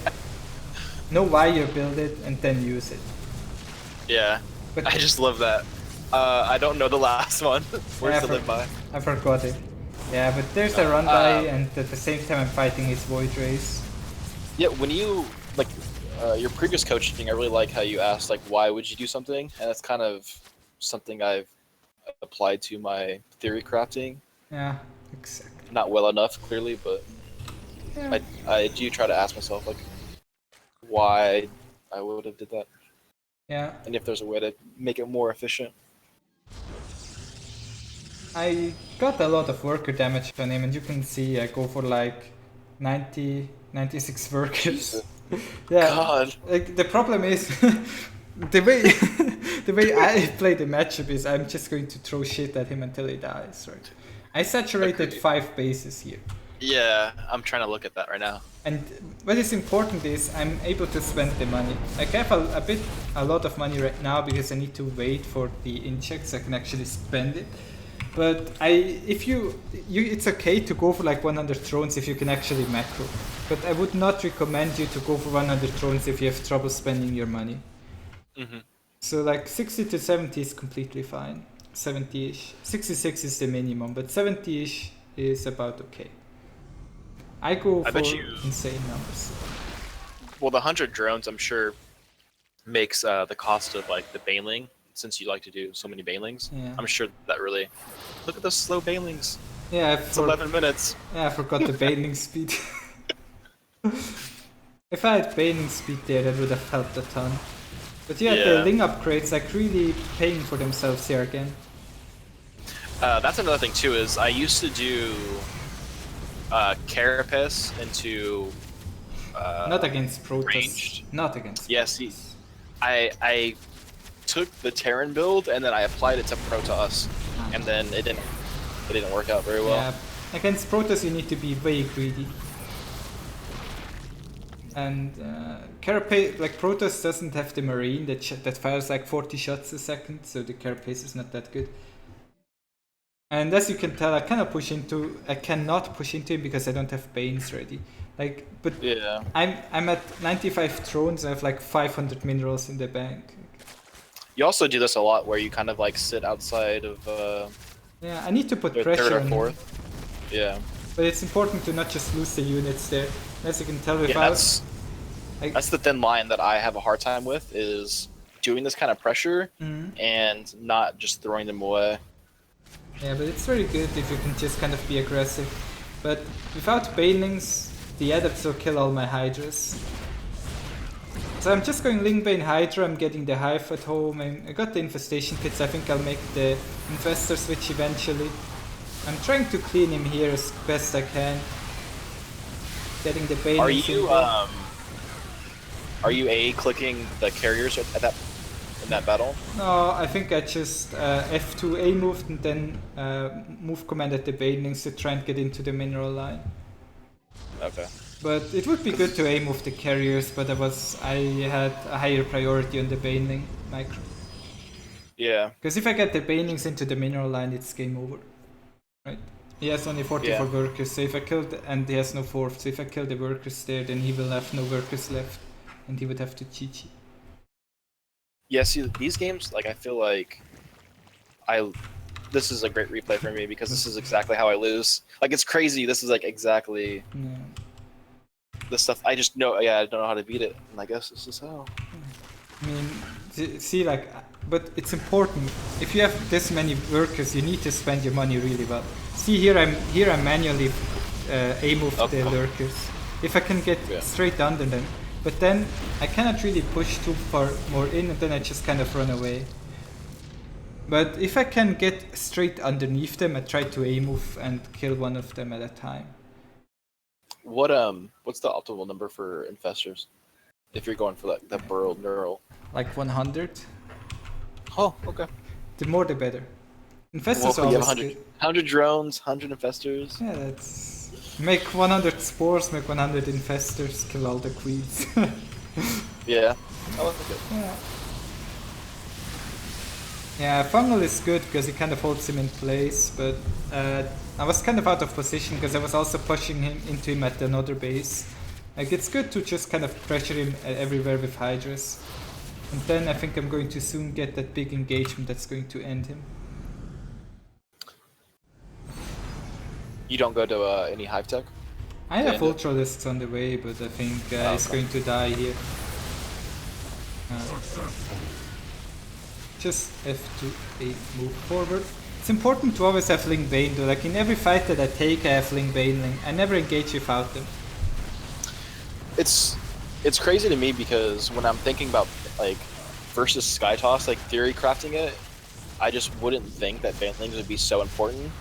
know why you build it and then use it. Yeah. But I just love that. I don't know the last one. Words to live by. I forgot it. Yeah, but there's a run by, and at the same time I'm fighting his Void Rays. Yeah, when you like your previous coaching, I really like how you asked like why would you do something, and that's kind of something I've applied to my theory crafting. Yeah, exactly. Not well enough, clearly, but yeah. I do try to ask myself like why I would have did that. Yeah. And if there's a way to make it more efficient. I got a lot of worker damage on him, and you can see I go for like 96 workers. Yeah. God. Like the problem is the way the way I play the matchup is I'm just going to throw shit at him until he dies, right? I saturated 5 bases here. Yeah, I'm trying to look at that right now. And what is important is I'm able to spend the money. Like I have a lot of money right now because I need to wait for the injects so I can actually spend it. But it's okay to go for like 100 thrones if you can actually macro. But I would not recommend you to go for 100 thrones if you have trouble spending your money. Mm-hmm. So like 60 to 70 is completely fine. 70-ish. 66 is the minimum, but 70-ish is about okay. I go for insane numbers. Well, the 100 drones, I'm sure, makes the cost of like the Baneling, since you like to do so many Banelings. Yeah. I'm sure that really. Look at those slow Banelings. Yeah, it's 11 minutes. Yeah, I forgot the Baneling speed. If I had Baneling speed there, that would have helped a ton. But yeah, the Ling upgrades like really paying for themselves here again. That's another thing too. Is I used to do Carapace into not against Protoss. Ranged. Not against. Yes, I took the Terran build and then I applied it to Protoss, and then it didn't work out very well. Yeah, against Protoss you need to be very greedy. And Carapace, like Protoss doesn't have the Marine that fires like 40 shots a second, so the Carapace is not that good. And as you can tell, I cannot push into him because I don't have Banes ready. Like, but yeah, I'm at 95 thrones. I have like 500 minerals in the bank. You also do this a lot, where you kind of like sit outside of. Yeah, I need to put pressure third or on fourth. him. Yeah. But it's important to not just lose the units there. As you can tell, that's the thin line that I have a hard time with, is doing this kind of pressure and not just throwing them away. Yeah, but it's very good if you can just kind of be aggressive. But without Banelings, the Adepts will kill all my Hydras. So I'm just going Ling, Bane, Hydra, I'm getting the Hive at home, and I got the Infestation Kits. I think I'll make the Infestor switch eventually. I'm trying to clean him here as best I can. Getting the Banelings Are you A-clicking the carriers in that battle? No, I think I just F2 A moved and then move commanded the Banelings to try and get into the mineral line. Okay. But it would be good to A move the carriers, but I had a higher priority on the Baneling micro. Yeah. Because if I get the Banelings into the mineral line, it's game over. Right? He has only 44 workers, so if I kill and he has no fourth, so if I kill the workers there, then he will have no workers left, and he would have to GG. Yeah, see, these games, like, I feel like this is a great replay for me, because this is exactly how I lose. Like, it's crazy. This is like exactly the stuff I just know. Yeah, I don't know how to beat it, and I guess this is how. I mean, see, like, but it's important. If you have this many workers, you need to spend your money really well. See, here I'm manually A-move the lurkers. If I can get straight under them, but then I cannot really push too far more in, and then I just kind of run away. But if I can get straight underneath them, I try to A-move and kill one of them at a time. What's the optimal number for infestors? If you're going for like the burrow neural. Like 100. Oh, okay. The more the better. Infestors are always 100, good. 100 drones, 100 infestors. Yeah, that's... Make 100 spores, make 100 infestors, kill all the queens. Yeah. I like it. Yeah. Yeah, Fungal is good because it kind of holds him in place, but I was kind of out of position because I was also pushing him into him at another base. Like, it's good to just kind of pressure him everywhere with Hydras. And then I think I'm going to soon get that big engagement that's going to end him. You don't go to any Hive Tech? I have Ultralisks on the way, but I think he's going to die here. Just F2A move forward. It's important to always have Ling Bane though, like in every fight that I take I have Ling Bane Ling. I never engage without them. It's crazy to me because when I'm thinking about like versus Skytoss, like theory crafting it, I just wouldn't think that Banelings would be so important.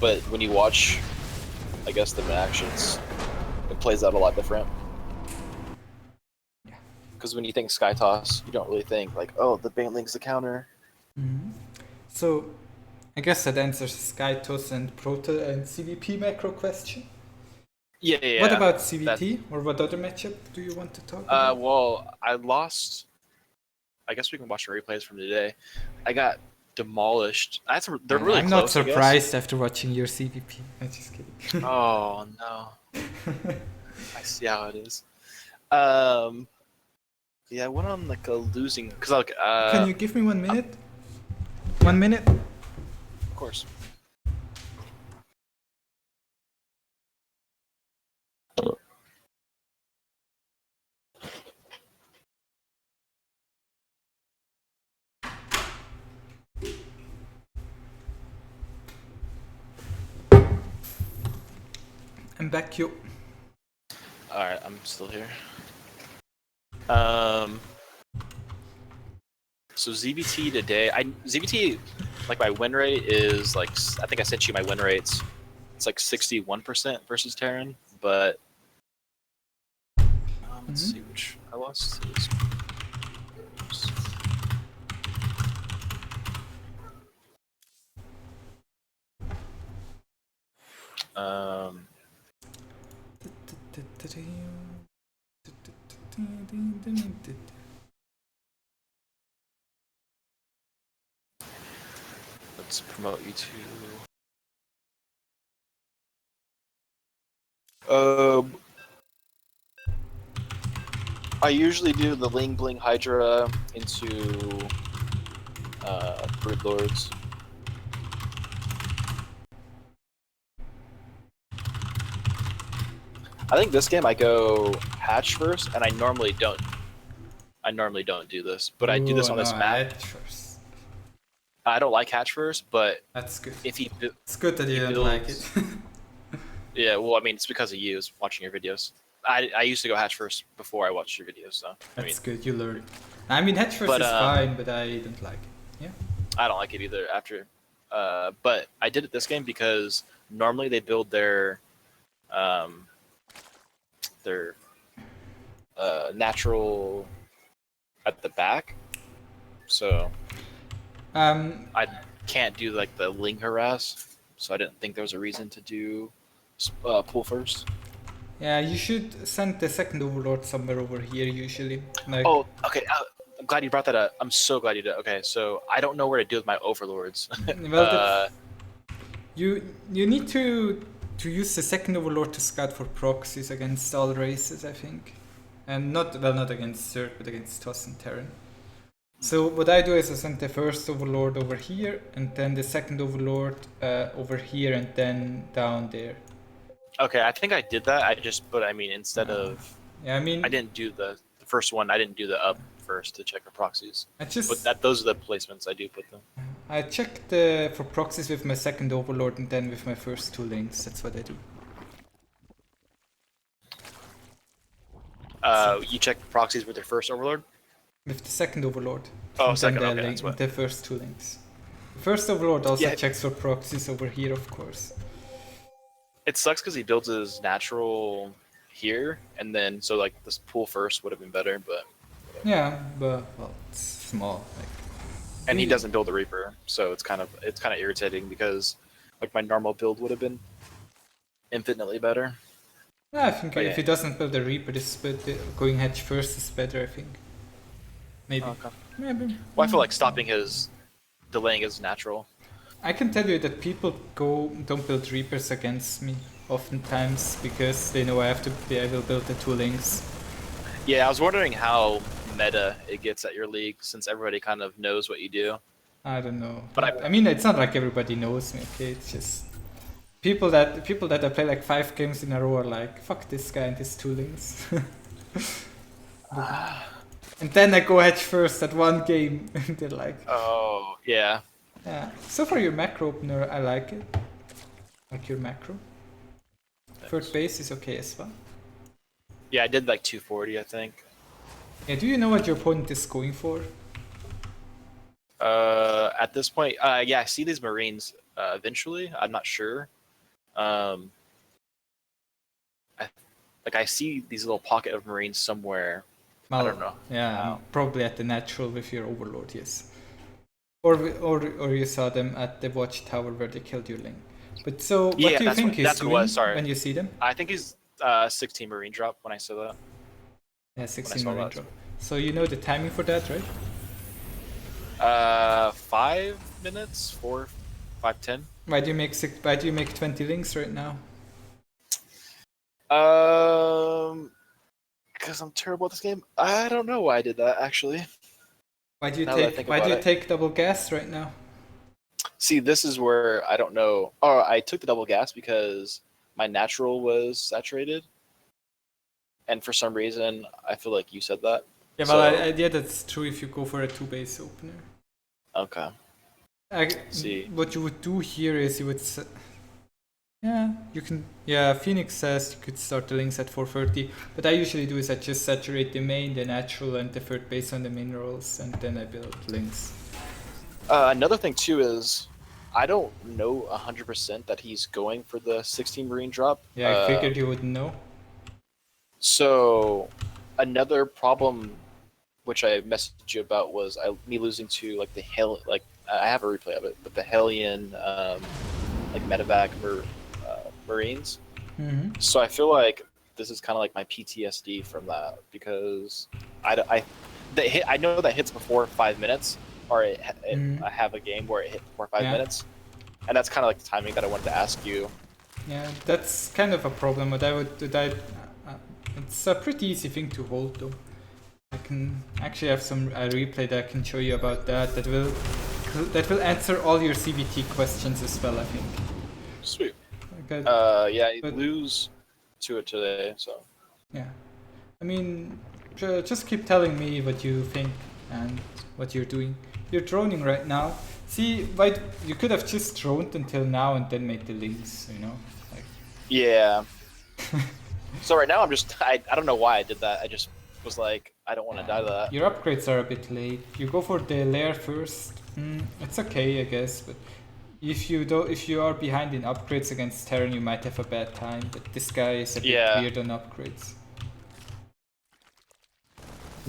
But when you watch, I guess, them in actions, it plays out a lot different. Because when you think Skytoss, you don't really think like, oh, the Baneling's the counter. So, I guess that answers Skytoss and Proto and ZvP macro question. Yeah. What about ZvT or what other matchup do you want to talk about? Well, I lost. I guess we can watch the replays from today. I got demolished. They're really I'm close, not surprised after watching your ZvP. I'm just kidding. Oh no. I see how it is. Yeah, I went on like a losing because like. Can you give me 1 minute? 1 minute? Of course. I'm back, yo. Alright, I'm still here. So ZvT today, ZvT, like my win rate is like, I think I sent you my win rates. It's like 61% versus Terran, but let's see which I lost. Let's promote you to. I usually do the Ling Bling Hydra into Brood Lords. I think this game I go Hatch first, and I normally don't. I normally don't do this, but I do this on this map. Hatch first. I don't like Hatch first, but that's good. If he, it's good that you don't like it. Yeah, well, I mean, it's because of you, watching your videos. I used to go Hatch first before I watched your videos, so. That's good, you learn. I mean, Hatch first is fine, but I don't like it. Yeah. I don't like it either after. But I did it this game because normally they build their natural at the back, so I can't do like the Ling harass, so I didn't think there was a reason to do pull first. Yeah, you should send the second overlord somewhere over here usually. Like... Oh, okay. I'm glad you brought that up. I'm so glad you did. Okay, so I don't know where to do with my overlords. Well, you need to use the second overlord to scout for proxies against all races, I think, and not against Zerg, but against Toss and Terran. So what I do is I send the first overlord over here, and then the second overlord over here, and then down there. Okay, I think I did that. But I mean, instead of... Yeah, I mean... I didn't do the first one. I didn't do the up first to check for proxies. But those are the placements I do put them. I checked for proxies with my second overlord and then with my first two links. That's what I do. You check proxies with your first overlord? With the second overlord. Oh, second, okay, that's what... The first two links. The first overlord also checks for proxies over here, of course. It sucks because he builds his natural here, and then so like this pool first would have been better, but yeah, but well, it's small. Like, and he doesn't build a Reaper, so it's kind of irritating because like my normal build would have been infinitely better. Yeah, I think if he doesn't build a Reaper, going Hatch first is better. I think. Maybe. Okay. Maybe. Well, I feel like delaying his natural. I can tell you that people don't build Reapers against me oftentimes because they know I will build the two links. Yeah, I was wondering how meta it gets at your league since everybody kind of knows what you do. I don't know. But I mean, it's not like everybody knows me, okay? It's just... People that I play like 5 games in a row are like, fuck this guy and his 2 Lings. And then I go head first at 1 game and they're like, oh, yeah. yeah. So for your macro opener, I like it. Like your macro. Third base is okay as well. Yeah, I did like 240, I think. Yeah, do you know what your opponent is going for? At this point, yeah, I see these Marines eventually. I'm not sure. I see these little pocket of Marines somewhere. Well, I don't know. Yeah, probably at the natural with your Overlord, yes. Or you saw them at the watchtower where they killed your Ling. But so, what do you think he's doing when you see them? I think he's 16 Marine drop when I saw that. Yeah, 16 Marine drop. So you know the timing for that, right? 5 minutes, 4, 5, 10. Why do you make 20 Lings right now? Because I'm terrible at this game. I don't know why I did that actually. Why do you take double gas right now? See, this is where I don't know. Oh, I took the double gas because my natural was saturated, and for some reason, I feel like you said that. Yeah, well, yeah, that's true if you go for a 2-base opener. Okay. See. What you would do here is you would... Yeah, you can... Yeah, Phoenix says you could start the Lings at 430, but I usually do is I just saturate the main, the natural, and the third base on the minerals, and then I build Lings. Another thing too is I don't know 100% that he's going for the 16 Marine drop. Yeah, I figured you wouldn't know. So another problem which I messaged you about was me losing to like the I have a replay of it, but the Hellion like medevac Marines. Mm-hmm. So I feel like this is kind of like my PTSD from that because I know that hits before 5 minutes, or I have a game where it hit before 5 minutes, and that's kind of like the timing that I wanted to ask you. Yeah, that's kind of a problem. But it's a pretty easy thing to hold though. I can actually have a replay that I can show you about that. That will answer all your ZvT questions as well, I think. Sweet. Okay. Yeah, I lose to it today, so. Yeah, I mean, just keep telling me what you think and what you're doing. You're droning right now. See, you could have just droned until now and then made the Lings, you know? Like... Yeah. So right now I'm just, I don't know why I did that. I just was like, I don't want to die to that. Your upgrades are a bit late. You go for the lair first. It's okay, I guess, but if you are behind in upgrades against Terran, you might have a bad time. But this guy is a bit weird on upgrades.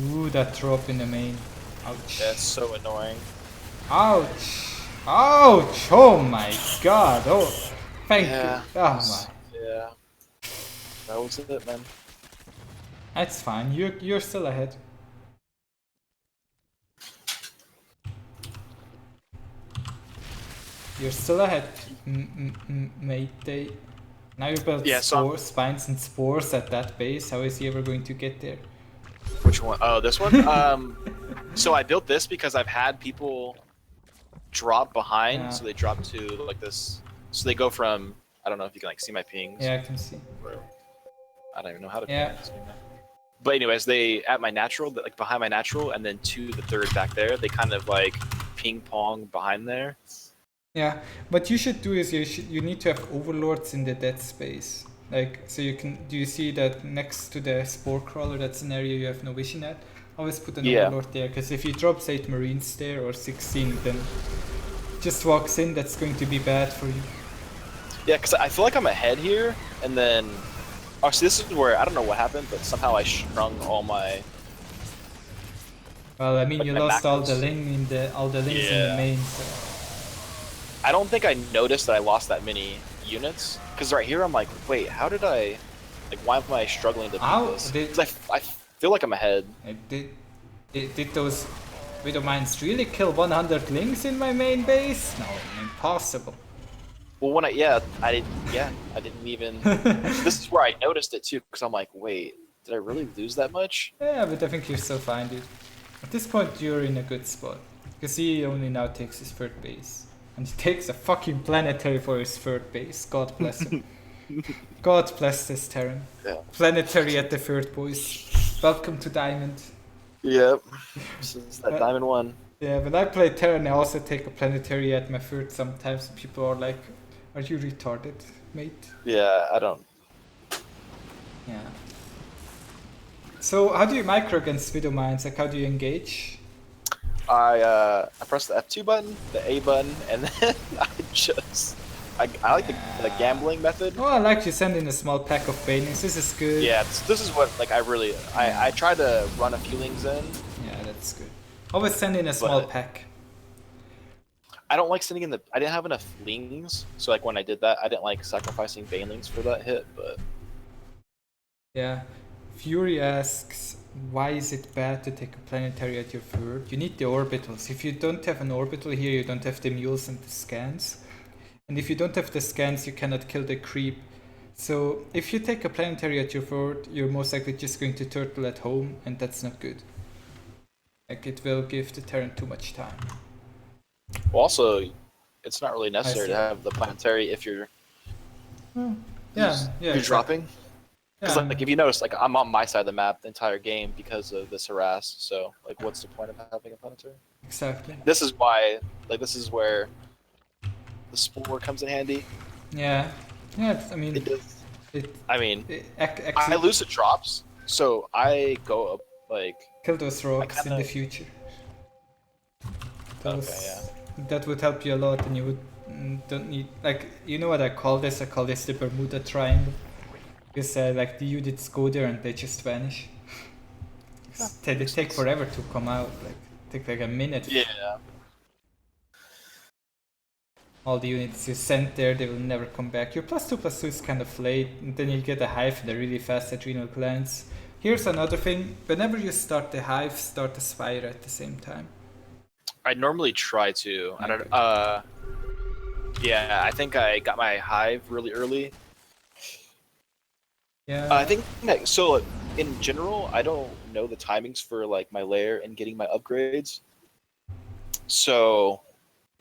Ooh, that drop in the main. Ouch. That's so annoying. Ouch! Ouch! Oh my god! Oh, thank you. Oh my. Yeah. That was it, man. That's fine. You're still ahead. You're still ahead, mate. Now you built spines and spores at that base. How is he ever going to get there? Which one? Oh, this one? So I built this because I've had people drop behind, so they drop to like this. So they go from, I don't know if you can like see my pings. Yeah, I can see. I don't even know how to ping. But anyways, they at my natural, like behind my natural, and then to the third back there, they kind of like ping pong behind there. Yeah, what you should do is you need to have overlords in the dead space. Like, so you can, do you see that next to the spore crawler, that's an area you have no vision at? Always put an overlord there, because if you drop 8 marines there or 16, then just walks in, that's going to be bad for you. Yeah, because I feel like I'm ahead here, and then, oh, so this is where, I don't know what happened, but somehow I strung all my... Well, I mean, you lost all the Lings in the main, so... I don't think I noticed that I lost that many units, because right here I'm like, wait, how did I, like, why am I struggling to beat this? Because I feel like I'm ahead. Did those Widow Mines really kill 100 Lings in my main base? No, impossible. Well, when I didn't even, this is where I noticed it too, because I'm like, wait, did I really lose that much? Yeah, but I think you're still fine, dude. At this point, you're in a good spot, because he only now takes his third base. And he takes a fucking planetary for his third base. God bless him. God bless this Terran. Yeah. Planetary at the third, boys. Welcome to Diamond. Yep. This is that Diamond 1. Yeah, when I play Terran, I also take a planetary at my third sometimes. People are like, are you retarded, mate? Yeah, I don't. Yeah. So how do you micro against Widow Mines? Like, how do you engage? I press the F2 button, the A button, and then I like the gambling method. Oh, I like you send in a small pack of Banings. This is good. Yeah, this is what like I try to run a few Lings in. Yeah, that's good. Always send in a small pack. I don't like sending in the. I didn't have enough Lings, so like when I did that, I didn't like sacrificing Banelings for that hit. But yeah, Fury asks, why is it bad to take a planetary at your third? You need the orbitals. If you don't have an orbital here, you don't have the mules and the scans. And if you don't have the scans, you cannot kill the creep. So if you take a planetary at your third, you're most likely just going to turtle at home, and that's not good. Like, it will give the Terran too much time. Well, also, it's not really necessary to have the planetary if you're you're dropping. Because like if you notice, like I'm on my side of the map the entire game because of this harass. So like, what's the point of having a planetary? Exactly. This is why, like, this is where the spore comes in handy. Yeah. Yeah. I mean, I lose the drops, so I go up like kill those rocks in the future. That would help you a lot, and you would don't need, like, you know what I call this? I call this the Bermuda Triangle. Because like the units go there and they just vanish. They take forever to come out, like take like a minute. Yeah. All the units you sent there, they will never come back. Your +2/+2 is kind of late, and then you get a hive and they're really fast adrenal glands. Here's another thing: whenever you start the hive, start the spire at the same time. I normally try to. I don't. Yeah, I think I got my hive really early. Yeah. I think so. In general, I don't know the timings for like my lair and getting my upgrades. So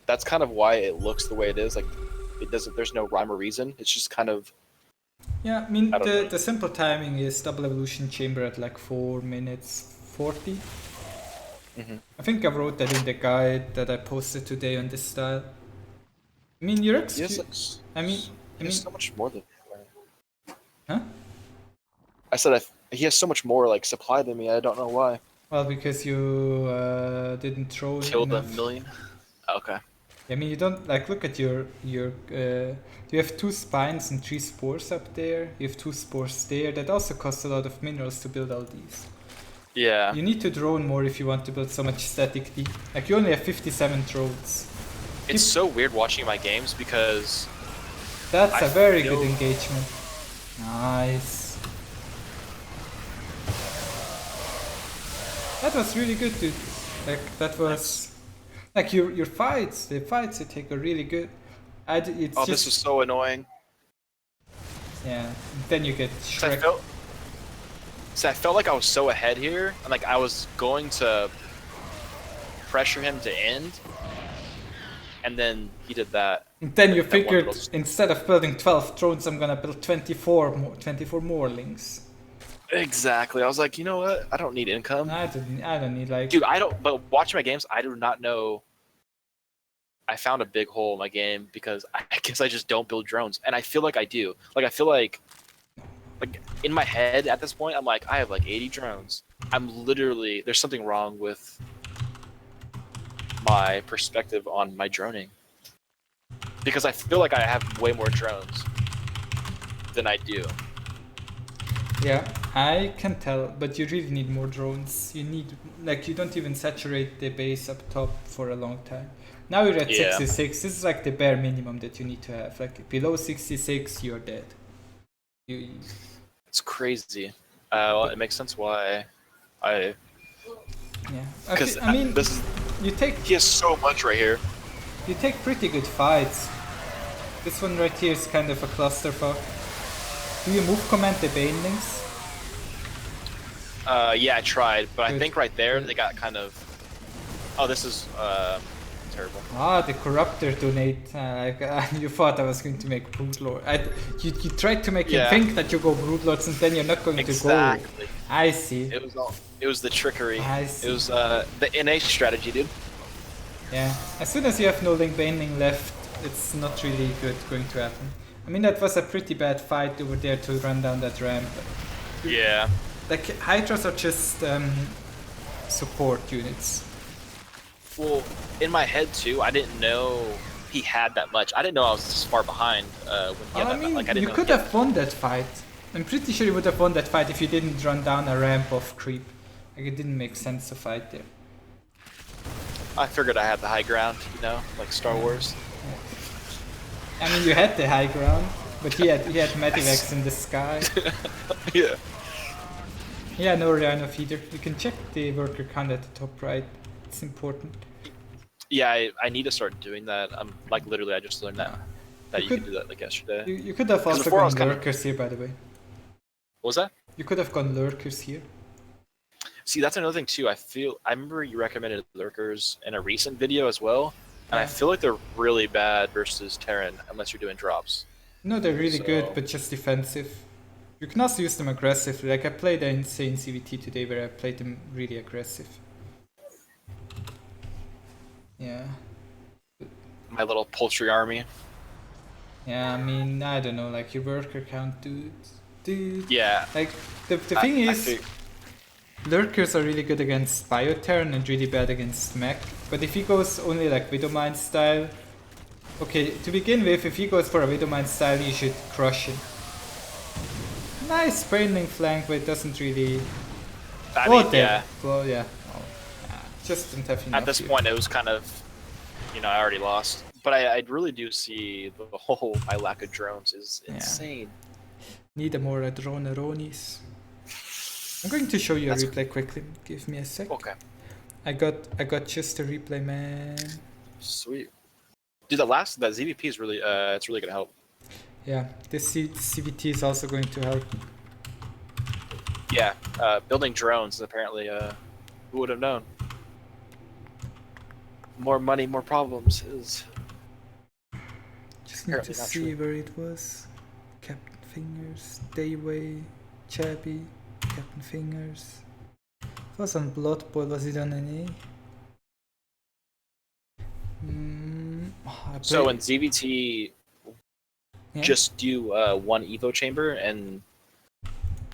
that's kind of why it looks the way it is. Like it doesn't. There's no rhyme or reason. It's just kind of. Yeah, I mean the simple timing is double evolution chamber at like 4 minutes 40. I think I wrote that in the guide that I posted today on this style. I mean, your excuse. I mean, so much more than. Huh? I said he has so much more like supply than me. I don't know why. Well, because you didn't throw killed enough. a million. Okay. I mean, you don't like look at your. You have 2 spines and 3 spores up there. You have 2 spores there. That also costs a lot of minerals to build all these. Yeah. You need to drone more if you want to build so much static D. Like you only have 57 drones. It's so weird watching my games because. That's a very good engagement. Nice. That was really good, dude. Like that was, like your fights. The fights you take are really good. This is so annoying. Yeah. Then you get Shrek. I felt like I was so ahead here, and like I was going to pressure him to end, and then he did that. And then you figured instead of building 12 drones, I'm gonna build 24 more Lings. Exactly. I was like, you know what? I don't need income. I don't need like. Dude, but watching my games, I do not know. I found a big hole in my game because I guess I just don't build drones, and I feel like I do. Like I feel like in my head at this point, I'm like, I have like 80 drones. I'm literally there's something wrong with my perspective on my droning because I feel like I have way more drones than I do. Yeah, I can tell, but you really need more drones. You need, like, you don't even saturate the base up top for a long time. Now you're at 66. This is like the bare minimum that you need to have. Like below 66, you're dead. It's crazy. Well, it makes sense why I. Yeah. Because I mean, this is. He has so much right here. You take pretty good fights. This one right here is kind of a clusterfuck. Do you move command the Banelings? Yeah, I tried, but I think right there they got kind of. Oh, this is. terrible. Ah, the corruptor donate. You thought I was going to make Broodlord. You tried to make him think that you go Broodlords and then you're not going to go. I see. It was the trickery. I see. It was the NA strategy, dude. Yeah. As soon as you have no Ling Bane left, it's not really good going to happen. I mean, that was a pretty bad fight over there to run down that ramp. Yeah. Like, Hydras are just support units. Well, in my head too, I didn't know he had that much. I didn't know I was this far behind when he had that. I mean, Like, I didn't you know could have won that fight. I'm pretty sure you would have won that fight if you didn't run down a ramp of creep. Like, it didn't make sense to fight there. I figured I had the high ground, you know, like Star Wars. I mean, you had the high ground, but he had Medivacs in the sky. Yeah. Yeah, no Rhino feeder. You can check the worker count at the top right. It's important. Yeah, I need to start doing that. I'm like literally, I just learned that you could do that like yesterday. You could have also gone lurkers here, by the way. What was that? You could have gone lurkers here. See, that's another thing too. I remember you recommended lurkers in a recent video as well, and I feel like they're really bad versus Terran unless you're doing drops. No, they're really good, but just defensive. You can also use them aggressively. Like, I played an insane ZvT today where I played them really aggressive. Yeah. My little poultry army. Yeah, I mean, I don't know, like your worker count, dude. Yeah. Like, the thing is, lurkers are really good against Bioterran and really bad against mech. But if he goes only like Widowmine style, okay, to begin with, if he goes for a Widowmine style, you should crush him. Nice Baneling flank, but it doesn't really. Well, yeah. Oh, yeah. Just didn't have enough. At this point, it was kind of, you know, I already lost. But I really do see the whole, my lack of drones is insane. Need a more droneronis. I'm going to show you a replay quickly. Give me a sec. Okay. I got just a replay, man. Sweet. Dude, that ZvP is really, it's really gonna help. Yeah, this ZvT is also going to help. Yeah, building drones apparently, who would have known? More money, more problems is. Just need to see where it was. Captain Fingers, Dayway, Chabby, Captain Fingers. It was on Blood Boil, was it on NA? So in ZvT, just do one Evo chamber, and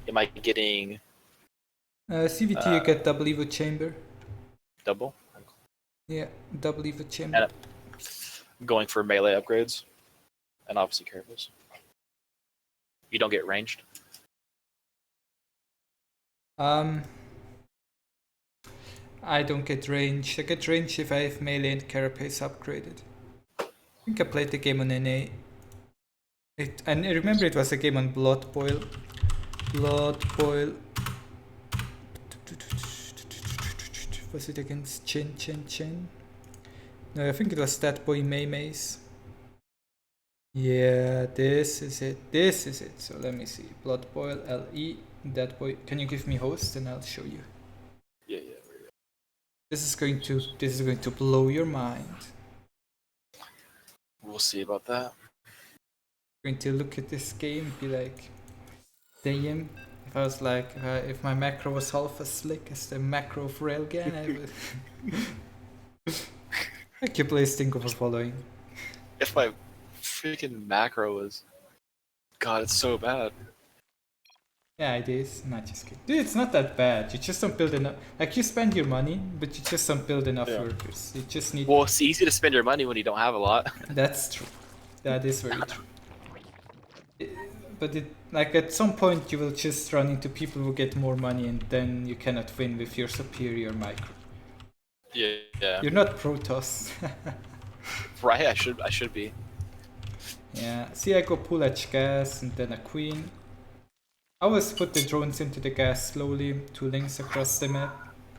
am I getting... ZvT you get double Evo chamber. Double? Yeah, double Evo chamber. And going for melee upgrades, and obviously caribous. You don't get ranged? I don't get range. I get range if I have melee and carapace upgraded. I think I played the game on NA. And I remember it was a game on Blood Boil. Blood Boil. Was it against Chin? No, I think it was that boy Maymays. Yeah, this is it. So let me see. Blood Boil, LE, that boy. Can you give me host and I'll show you? Yeah. This is going to blow your mind. We'll see about that. I'm going to look at this game and be like, damn. If I was like, if my macro was half as slick as the macro of Railgan, I would. Thank you, please think of a following. If my freaking macro was, God, it's so bad. Yeah, it is. Not just kidding. Dude, it's not that bad. You just don't build enough. Like, you spend your money, but you just don't build enough workers. You just need. Well, it's easy to spend your money when you don't have a lot. That's true. That is very true. But like at some point you will just run into people who get more money, and then you cannot win with your superior micro. Yeah. You're not Protoss. Right, I should be. Yeah. See, I go pull edge gas and then a queen. I always put the drones into the gas slowly, 2 links across the map.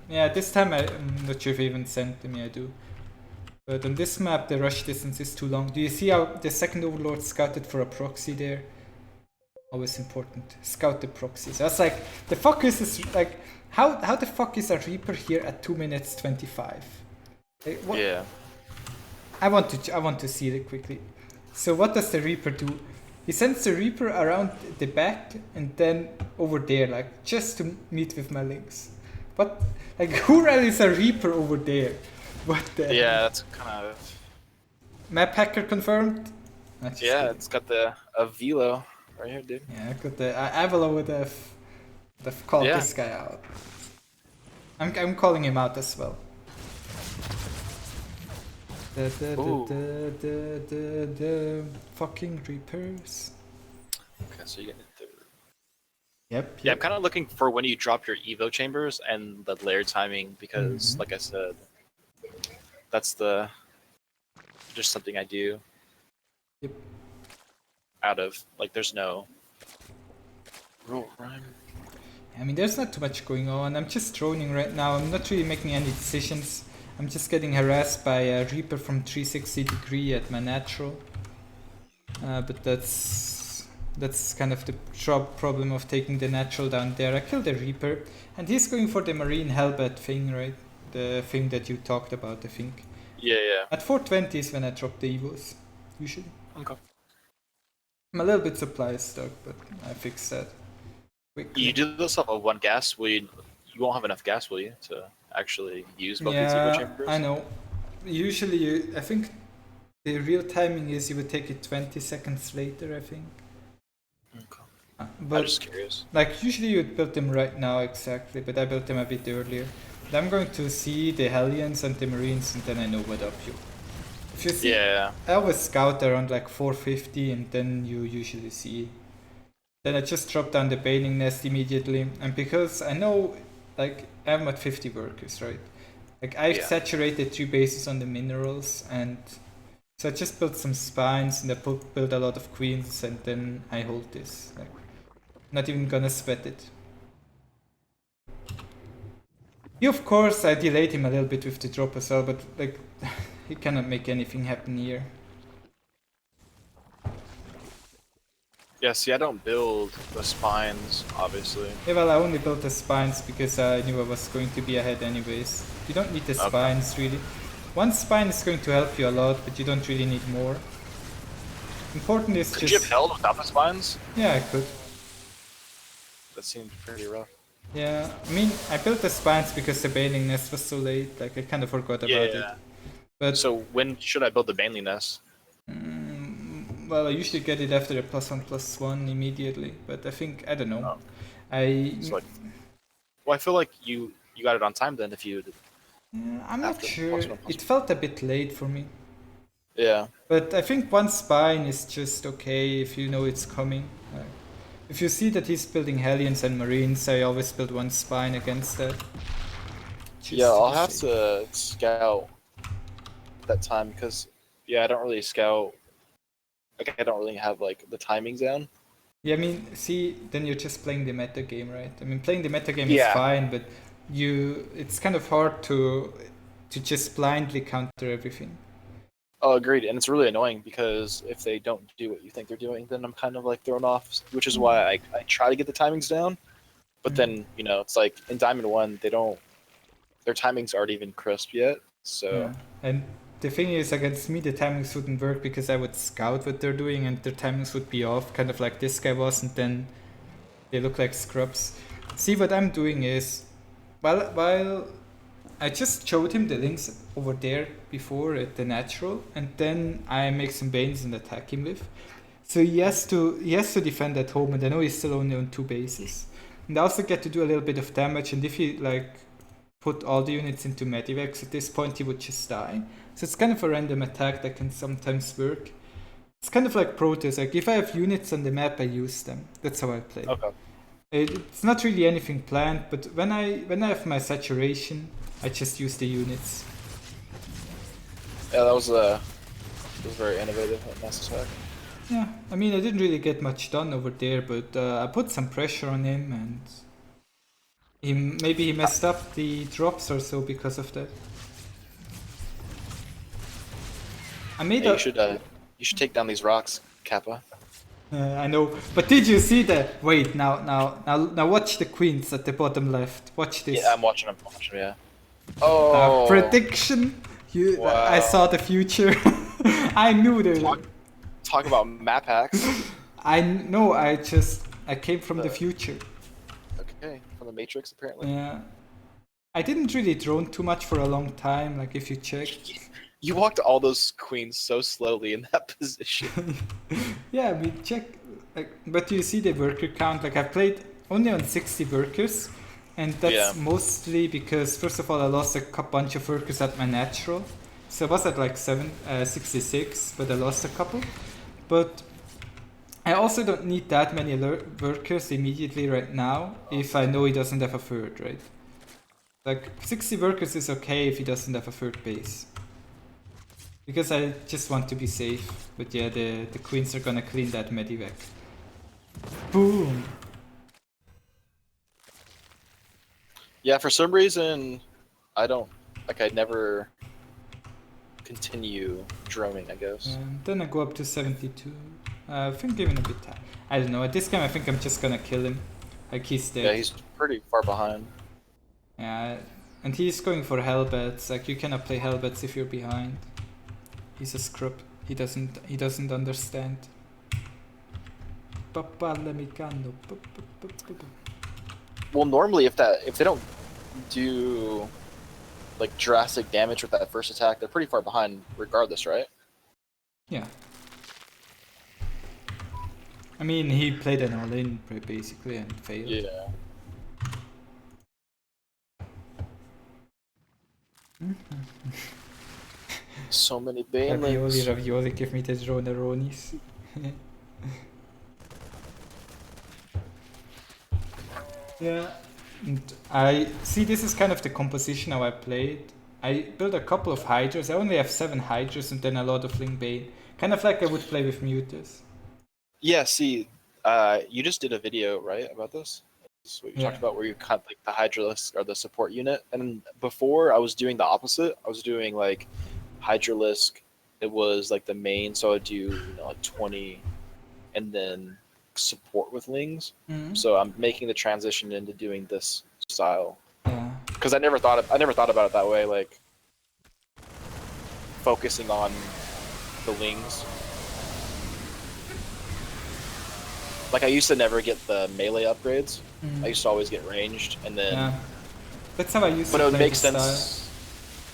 Yeah, this time I'm not sure if I even sent them. Yeah, I do. But on this map the rush distance is too long. Do you see how the second overlord scouted for a proxy there? Always important. Scout the proxies. I was like, the fuck is like, how the fuck is a Reaper here at 2 minutes 25? Like, what? Yeah. I want to see it quickly. So what does the Reaper do? He sends the Reaper around the back and then over there, like just to meet with my Lings. What? Like who rallies a Reaper over there? What the? Yeah, that's kind of. Map hacker confirmed. Yeah, it's got the a velo right here, dude. Yeah, I got the Avalo would have called this guy out. I'm calling him out as well. The fucking Reapers. Okay, so you get the. Yep. Yeah, I'm kind of looking for when you drop your Evo chambers and the layer timing because, like I said, that's just something I do. Yep. Out of like, there's no rule rhyme. I mean, there's not too much going on. I'm just droning right now. I'm not really making any decisions. I'm just getting harassed by a Reaper from 360 degree at my natural. But that's kind of the problem of taking the natural down there. I killed the Reaper, and he's going for the Marine Hellbat thing, right? The thing that you talked about, I think. Yeah. At 420 is when I drop the Evos, usually. Okay. I'm a little bit supply stuck, but I fixed that quickly. You do this off of one gas, you won't have enough gas, will you, to actually use both these Evo chambers? I know. Usually, I think the real timing is you would take it 20 seconds later, I think. Okay. But I'm just curious. Like, usually you'd build them right now, exactly, but I built them a bit earlier. And I'm going to see the Hellions and the Marines, and then I know what up you. If you see, I always scout around like 450, and then you usually see. Then I just drop down the Baning Nest immediately, and because I know, like, I'm at 50 workers, right? Like, I've saturated 3 bases on the minerals, and so I just built some spines, and I built a lot of queens, and then I hold this. Like, not even gonna sweat it. Of course, I delayed him a little bit with the drop as well, but like, he cannot make anything happen here. Yeah, see, I don't build the spines, obviously. Yeah, well, I only built the spines because I knew I was going to be ahead anyways. You don't need the spines, really. One spine is going to help you a lot, but you don't really need more. Important is Could you have held without the spines? Yeah, I could. That seemed pretty rough. Yeah, I mean, I built the spines because the Baning Nest was so late, like I kind of forgot about it. But so when should I build the Baning Nest? Well, I usually get it after the +1/+1 immediately, but I think, I don't know. Well, I feel like you got it on time then if you... I'm not sure. It felt a bit late for me. Yeah. But I think one spine is just okay if you know it's coming. If you see that he's building Hellions and Marines, I always build one spine against that. Yeah, I'll have to scout that time because, I don't really scout. Like, I don't really have, like, the timings down. Yeah, I mean, see, then you're just playing the meta game, right? I mean, playing the meta game is fine, but it's kind of hard to just blindly counter everything. Oh, agreed. And it's really annoying because if they don't do what you think they're doing, then I'm kind of like thrown off, which is why I try to get the timings down. But then, it's like in Diamond 1, their timings aren't even crisp yet. So. Yeah. And the thing is, against me, the timings wouldn't work because I would scout what they're doing and their timings would be off, kind of like this guy was, and then they look like scrubs. See, what I'm doing is, while I just showed him the links over there before at the natural, and then I make some Banes and attack him with. So he has to defend at home, and I know he's still only on 2 bases. And I also get to do a little bit of damage, and if he like put all the units into Medivacs at this point, he would just die. So it's kind of a random attack that can sometimes work. It's kind of like Proteus, like if I have units on the map, I use them. That's how I play. Okay. It's not really anything planned, but when I have my saturation, I just use the units. Yeah, that was very innovative at Mass Effect. Yeah, I mean, I didn't really get much done over there, but I put some pressure on him, and maybe he messed up the drops or so because of that. You should take down these rocks, Kappa. I know, but did you see that? Wait, now watch the queens at the bottom left. Watch this. Yeah, I'm watching, yeah. Oh! Prediction! I saw the future. I knew they would. Talk about map hacks. I know. I came from the future. Okay, from the Matrix apparently. Yeah. I didn't really drone too much for a long time. Like if you check. You walked all those queens so slowly in that position. Yeah, we check. Like, but you see the worker count. Like I played only on 60 workers, and that's mostly because first of all I lost a bunch of workers at my natural, so I was at like 66, but I lost a couple. But I also don't need that many workers immediately right now if I know he doesn't have a third, right? Like 60 workers is okay if he doesn't have a third base. Because I just want to be safe. But yeah, the queens are gonna clean that medivac. Boom! Yeah, for some reason, I never continue droning, I guess. And then I go up to 72. I think even a bit high. I don't know, at this game I think I'm just gonna kill him. Like he's dead. Yeah, he's pretty far behind. Yeah, and he's going for hellbats. Like you cannot play hellbats if you're behind. He's a scrub. He doesn't understand. Well, normally if they don't do like drastic damage with that first attack, they're pretty far behind regardless, right? Yeah. I mean, he played an all-in basically and failed. Yeah. So many Bane links. Ravioli, give me the droneronis. Yeah. And I see this is kind of the composition how I played. I built a couple of Hydras. I only have 7 Hydras and then a lot of Ling Bane. Kind of like I would play with Mutas. Yeah, see, you just did a video, right, about this? That's what you talked about, where you cut like the Hydralisk or the support unit. And before I was doing the opposite. I was doing like Hydralisk. It was like the main, so I'd do like 20, and then support with Lings. Mm-hmm. So I'm making the transition into doing this style. Yeah. Because I never thought about it that way, like focusing on the Lings. Like I used to never get the melee upgrades. I used to always get ranged, and then that's how I used to play. But it would make sense.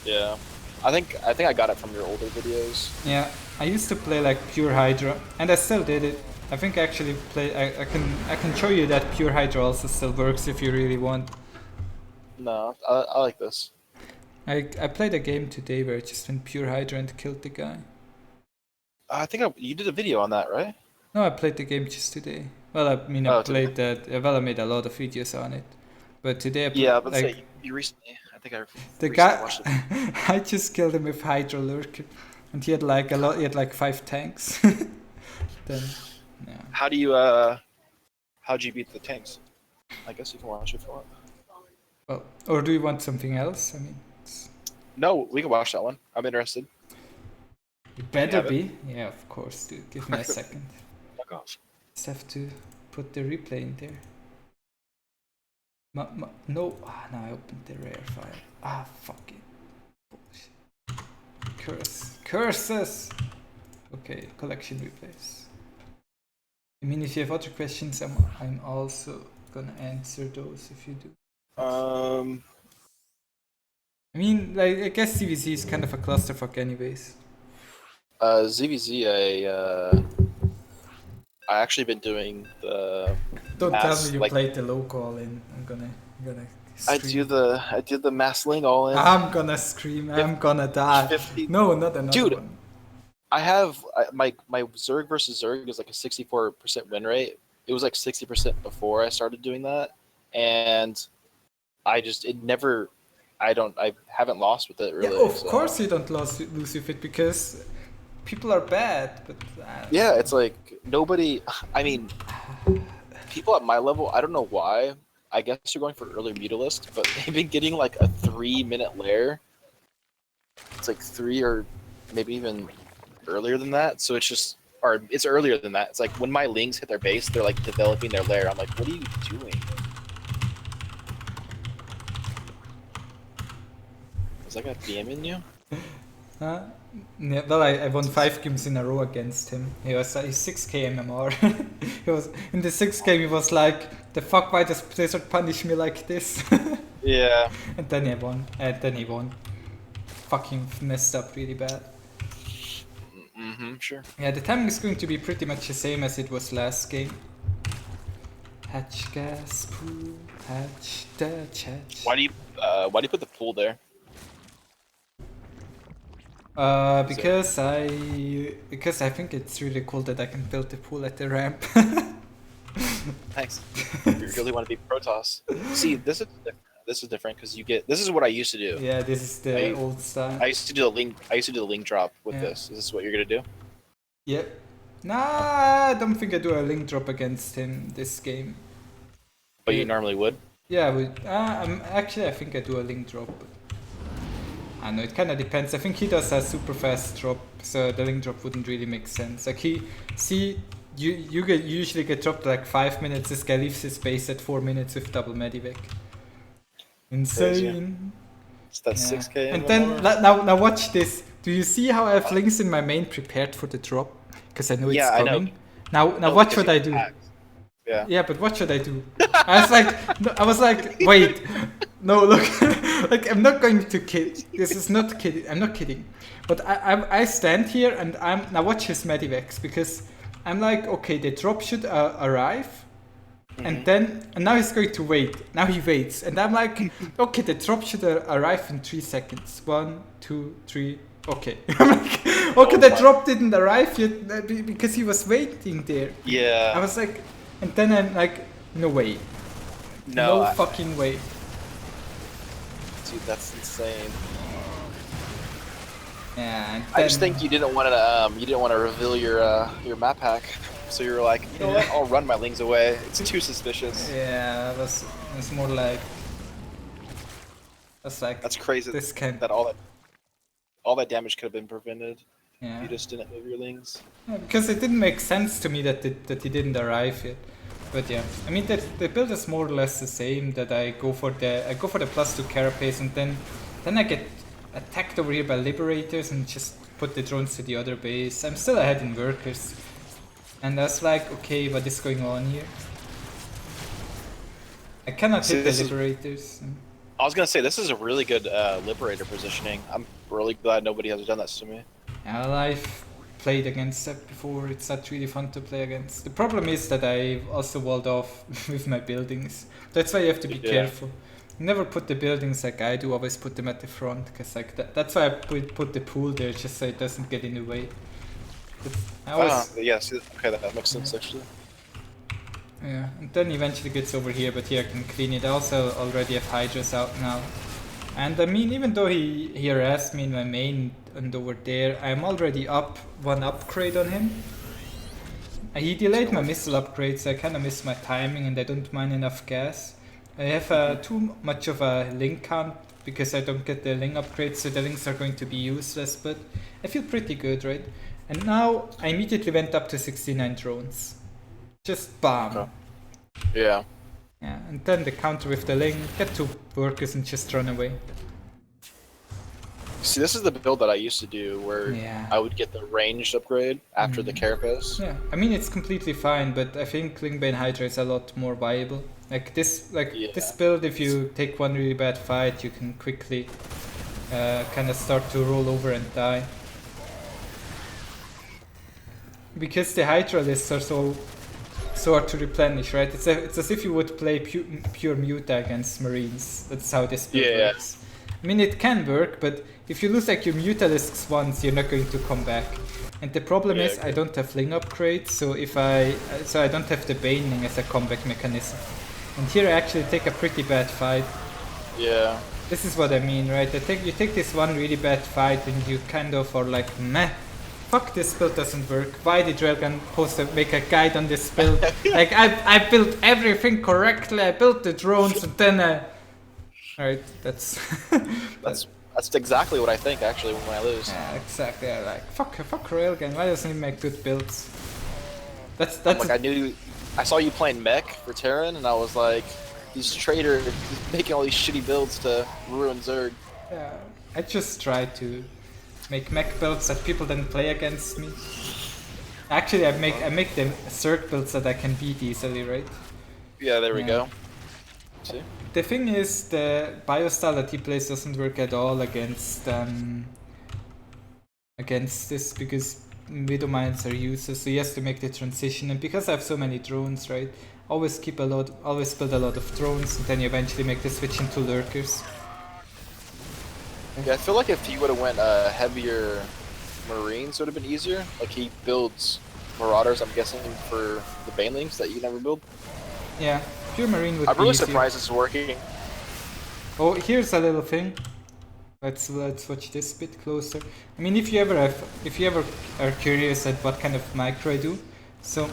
Style. Yeah, I think I got it from your older videos. Yeah, I used to play like pure Hydra, and I still did it. I think I actually play. I can show you that pure Hydra also still works if you really want. No, I like this. I played a game today where I just went pure Hydra and killed the guy. I think you did a video on that, right? No, I played the game just today. Well, I mean, I played that. Well, I made a lot of videos on it, but today I played, yeah, but like, say you recently. I think I the guy. Watched it. I just killed him with Hydra Lurker, and he had like a lot. He had like 5 tanks. Then, yeah. How'd you beat the tanks? I guess you can watch it if you want. Well, or do you want something else? I mean. No, we can watch that one. I'm interested. It better be. Yeah, of course, dude. Give me a second. Fuck off. Just have to put the replay in there. No. Now I opened the rare file. Fuck it. Bullshit. Curses! Okay, collection replays. I mean, if you have other questions, I'm also gonna answer those if you do. I mean, like, I guess ZvZ is kind of a clusterfuck anyways. ZvZ, I actually been doing the. Don't tell me you played the local all-in. I'm gonna scream. I did the mass Ling all-in. I'm gonna scream. I'm gonna die. 50. No, not another one. I have my Zerg versus Zerg is like a 64% win rate. It was like 60% before I started doing that, and I haven't lost with it really. Yeah, of course you don't lose with it because people are bad, but yeah, it's like nobody. I mean, people at my level, I don't know why. I guess you're going for early Mutalisk, but they've been getting like a 3-minute lair. It's like 3 or maybe even earlier than that. So it's just, or it's earlier than that. It's like when my Lings hit their base, they're like developing their lair. I'm like, what are you doing? Is that guy BMing you? Yeah, well, I won 5 games in a row against him. He's 6k MMR. He was in the 6th game. He was like, "The fuck? Why does Blizzard punish me like this?" Yeah. And then he won. Fucking messed up really bad. Sure. Yeah, the timing is going to be pretty much the same as it was last game. Hatch gas pool, hatch Dutch hatch. Why do you put the pool there? Because I think it's really cool that I can build the pool at the ramp. Thanks. You really want to be Protoss. See, this is different because you get. This is what I used to do. Yeah, this is the old style. I used to do the Ling drop with this. Is this what you're gonna do? Yep. Nah, I don't think I do a Ling drop against him this game. But you normally would. Yeah, I think I do a Ling drop. I know, it kind of depends. I think he does a super fast drop, so the Ling drop wouldn't really make sense. Like you usually get dropped like 5 minutes. This guy leaves his base at 4 minutes with double medivac. Insane. It's that 6k. And then now watch this. Do you see how I have Lings in my main prepared for the drop? Because I know it's coming. I know. Now watch what I do. Yeah. Yeah, but what should I do? I was like, wait, no, look, like I'm not going to kid. This is not kidding. I'm not kidding. But I stand here and now watch his medivacs, because I'm like, okay, the drop should arrive, and now he's going to wait. Now he waits, and I'm like, okay, the drop should arrive in 3 seconds. 1, 2, 3. Okay. I'm like, okay, the drop didn't arrive yet because he was waiting there. Yeah. I was like. And then I'm like, no way. No fucking way. Dude, that's insane. Yeah. I just think you didn't want to reveal your map hack, so you were like, you know what? I'll run my Lings away. It's too suspicious. Yeah, it was more like. That's crazy. That all that damage could have been prevented. Yeah. You just didn't move your Lings. Yeah, because it didn't make sense to me that he didn't arrive yet. But yeah, I mean the build is more or less the same. That I go for the +2 carapace, and then I get attacked over here by liberators and just put the drones to the other base. I'm still ahead in workers, and I was like, okay, what is going on here? I cannot hit the liberators. I was gonna say, this is a really good liberator positioning. I'm really glad nobody has done that to me. Yeah, I've played against that before. It's not really fun to play against. The problem is that I've also walled off with my buildings. That's why you have to be careful. Never put the buildings like I do. Always put them at the front, because like that's why I put the pool there, just so it doesn't get in the way. Yes. Okay, that makes sense actually. Yeah, and then eventually gets over here, but here I can clean it. I also already have Hydras out now. And I mean, even though he harassed me in my main and over there, I'm already up 1 upgrade on him. He delayed my missile upgrades, so I kinda missed my timing and I don't mine enough gas. I have too much of a Ling count because I don't get the Ling upgrades, so the Lings are going to be useless, but I feel pretty good, right? And now I immediately went up to 69 drones. Just bam. Okay. Yeah. Yeah, and then the counter with the Ling, get 2 workers and just run away. See, this is the build that I used to do, where I would get the ranged upgrade after the carapace. Yeah, I mean it's completely fine, but I think Ling, Bane, Hydra is a lot more viable. This build, if you take 1 really bad fight, you can quickly kind of start to roll over and die. Because the Hydra lists are so hard to replenish, right? It's as if you would play pure Muta against Marines. That's how this build works. I mean, it can work, but if you lose like your Mutalisks once, you're not going to come back. And the problem is, I don't have Ling upgrades, so I don't have the Baning as a comeback mechanism. And here I actually take a pretty bad fight. Yeah. This is what I mean, right? You take this 1 really bad fight, and you kind of are like, meh. Fuck, this build doesn't work. Why did Railgan post make a guide on this build? Like, I built everything correctly, I built the drones, and then Alright, that's exactly what I think actually when I lose. Yeah, exactly. I like fuck Railgan. Why doesn't he make good builds? That's like I saw you playing mech for Terran, and I was like, these traders making all these shitty builds to ruin Zerg. Yeah, I just try to make mech builds that people then play against me. Actually, I make them Zerg builds that I can beat easily, right? Yeah, there we go. See? The thing is, the biostyle that he plays doesn't work at all against this because Widow Mines are useless, so he has to make the transition. And because I have so many drones, right? Always build a lot of drones, and then you eventually make the switch into lurkers. Yeah, I feel like if he would have went heavier Marines, would have been easier. Like he builds Marauders, I'm guessing, for the Banelings that you never build. Yeah, pure Marine would be I'm really easier. surprised it's working. Oh, here's a little thing. Let's watch this bit closer. I mean, if you ever are curious at what kind of micro I do, so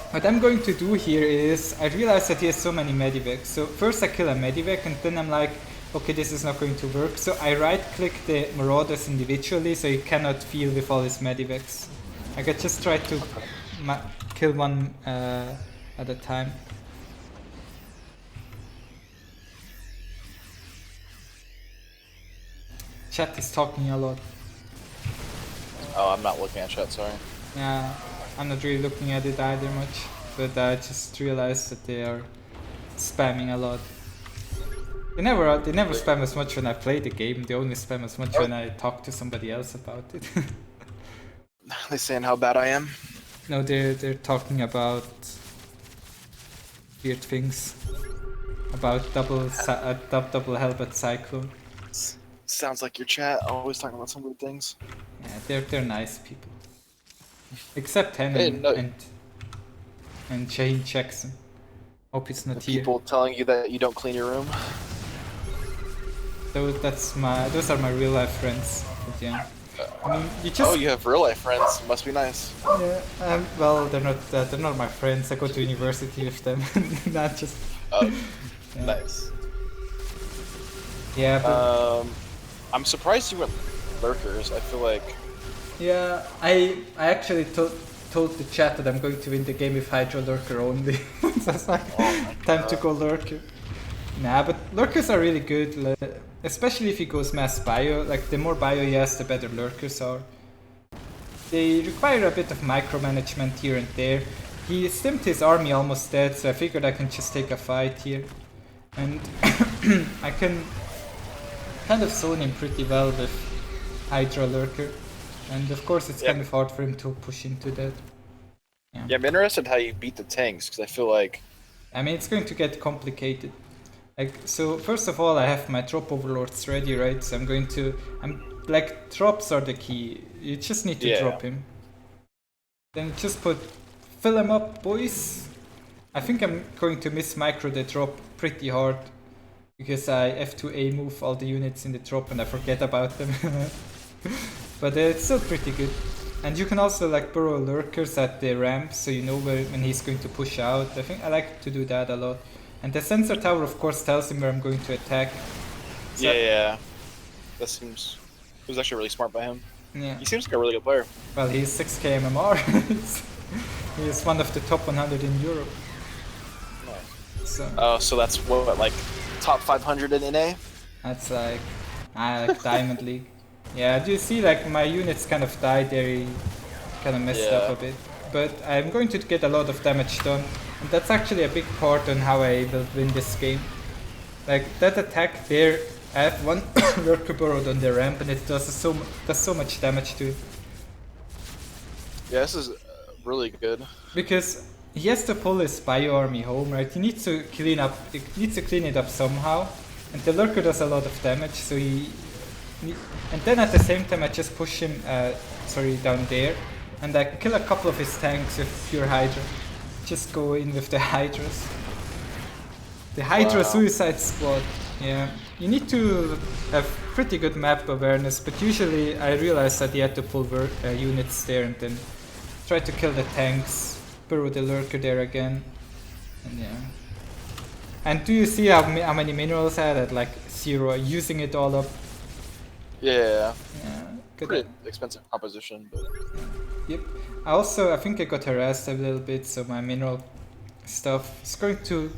what I'm going to do here is I realize that he has so many medivacs. So first I kill a medivac, and then I'm like, okay, this is not going to work. So I right-click the Marauders individually, so he cannot deal with all his medivacs. I can just try to kill one at a time. Chat is talking a lot. Oh, I'm not looking at chat, sorry. Yeah, I'm not really looking at it either much, but I just realized that they are spamming a lot. They never spam as much when I play the game, they only spam as much when I talk to somebody else about it. Are they saying how bad I am? No, they're talking about weird things. About double helmet cyclone. Sounds like your chat, always talking about some weird things. Yeah, they're nice people. Except Henry and Shane Jackson. Hope it's not here. People telling you that you don't clean your room. So those are my real life friends. But yeah. I mean, you have real life friends. Must be nice. Yeah. Well, they're not my friends. I go to university with them. Not just. Yeah. Nice. Yeah. But, I'm surprised you went lurkers. I feel like. Yeah, I actually told the chat that I'm going to win the game with Hydra lurker only. So it's like time to go lurker. Nah, but lurkers are really good, especially if he goes mass bio. Like the more bio he has, the better lurkers are. They require a bit of micromanagement here and there. He stimped his army almost dead, so I figured I can just take a fight here. And I can kind of zone him pretty well with Hydra lurker. And of course it's kind of hard for him to push into that. Yeah, I'm interested how you beat the tanks, because I feel like... I mean, it's going to get complicated. Like, so first of all, I have my drop overlords ready, right? So like, drops are the key. You just need to drop him. Then just fill him up, boys. I think I'm going to miss micro the drop pretty hard, because I F2A move all the units in the drop and I forget about them. But it's still pretty good. And you can also like burrow lurkers at the ramp, so you know when he's going to push out. I think I like to do that a lot. And the sensor tower of course tells him where I'm going to attack. So yeah. That seems... It was actually really smart by him. Yeah. He seems like a really good player. Well, he's 6k MMR. He's one of the top 100 in Europe. Nice. So, so that's what, like top 500 in NA? That's like Diamond League. Yeah, do you see like my units kind of died there, he kind of messed up a bit. But I'm going to get a lot of damage done, and that's actually a big part on how I will win this game. Like that attack there, I have one lurker burrowed on the ramp and it does so much damage to it. Yeah, this is really good. Because he has to pull his bio army home, right? He needs to clean it up somehow, and the lurker does a lot of damage, so and then at the same time I just push him, down there, and I kill a couple of his tanks with pure Hydra. Just go in with the Hydras. The Hydra Suicide Squad. Yeah, you need to have pretty good map awareness, but usually I realized that you had to pull units there and then try to kill the tanks, burrow the lurker there again, and yeah. And do you see how many minerals I had at like 0, using it all up? Yeah. Good. Pretty expensive composition, but... Yep. I think I got harassed a little bit, so my mineral stuff is going to...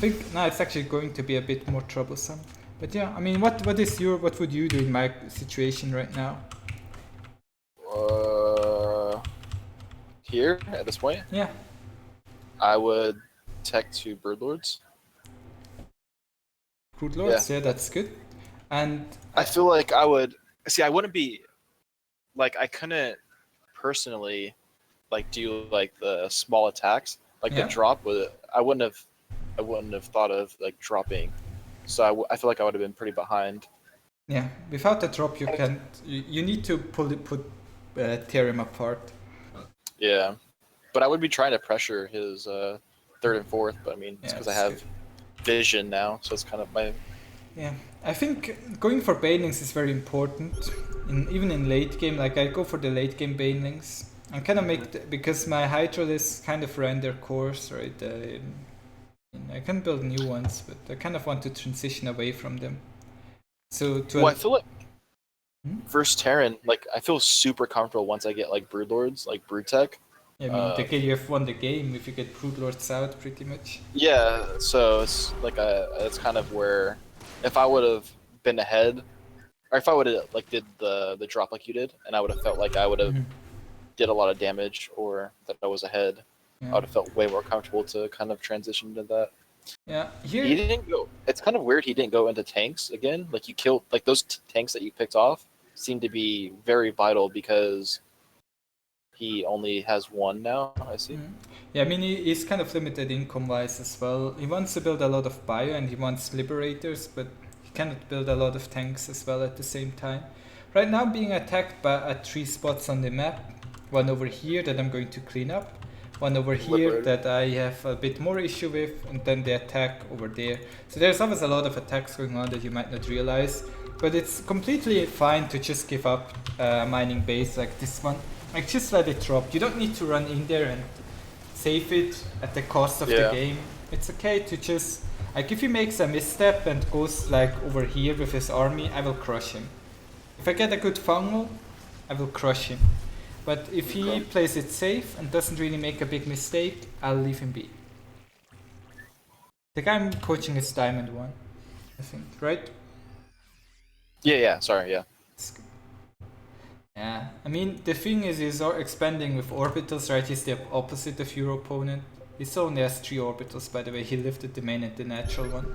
it's actually going to be a bit more troublesome. But yeah, I mean, what would you do in my situation right now? Here at this point, Yeah. I would tech to Broodlords. Broodlords, yeah, that's good. And I feel like I would see. I wouldn't be like I couldn't personally like do like the small attacks like the drop with it. I wouldn't have thought of like dropping. So I feel like I would have been pretty behind. Yeah, without the drop, you can't. You need to tear him apart. Yeah, but I would be trying to pressure his third and fourth. But I mean, it's because I have vision now, so it's kind of my. Yeah, I think going for banelings is very important. Even in late game, like I go for the late game banelings. I kind of because my Hydra is kind of ran their course, right? I can build new ones, but I kind of want to transition away from them. So I feel like versus Terran, like I feel super comfortable once I get like Broodlords, like Brood Tech. Yeah, I mean, you have won the game if you get Broodlords out, pretty much. Yeah, so it's like it's kind of where if I would have been ahead, or if I would have like did the drop like you did, and I would have felt like I would have did a lot of damage or that I was ahead, I would have felt way more comfortable to kind of transition into that. Yeah, he didn't go. It's kind of weird. He didn't go into tanks again. Like you killed like those tanks that you picked off seem to be very vital because he only has one now. I see. Yeah, I mean he's kind of limited income wise as well. He wants to build a lot of bio and he wants liberators, but he cannot build a lot of tanks as well at the same time. Right now I'm being attacked at 3 spots on the map. One over here that I'm going to clean up. One over here that I have a bit more issue with, and then the attack over there. So there's always a lot of attacks going on that you might not realize, but it's completely fine to just give up mining base like this one. Like just let it drop. You don't need to run in there and save it at the cost of the game. It's okay to just, like if he makes a misstep and goes like over here with his army, I will crush him. If I get a good fungal, I will crush him. But if he plays it safe and doesn't really make a big mistake, I'll leave him be. The guy I'm coaching is Diamond 1, I think, right? Yeah, sorry, yeah. Yeah, I mean, the thing is he's expanding with orbitals, right? He's the opposite of your opponent. He only has 3 orbitals, by the way. He lifted the main and the natural one.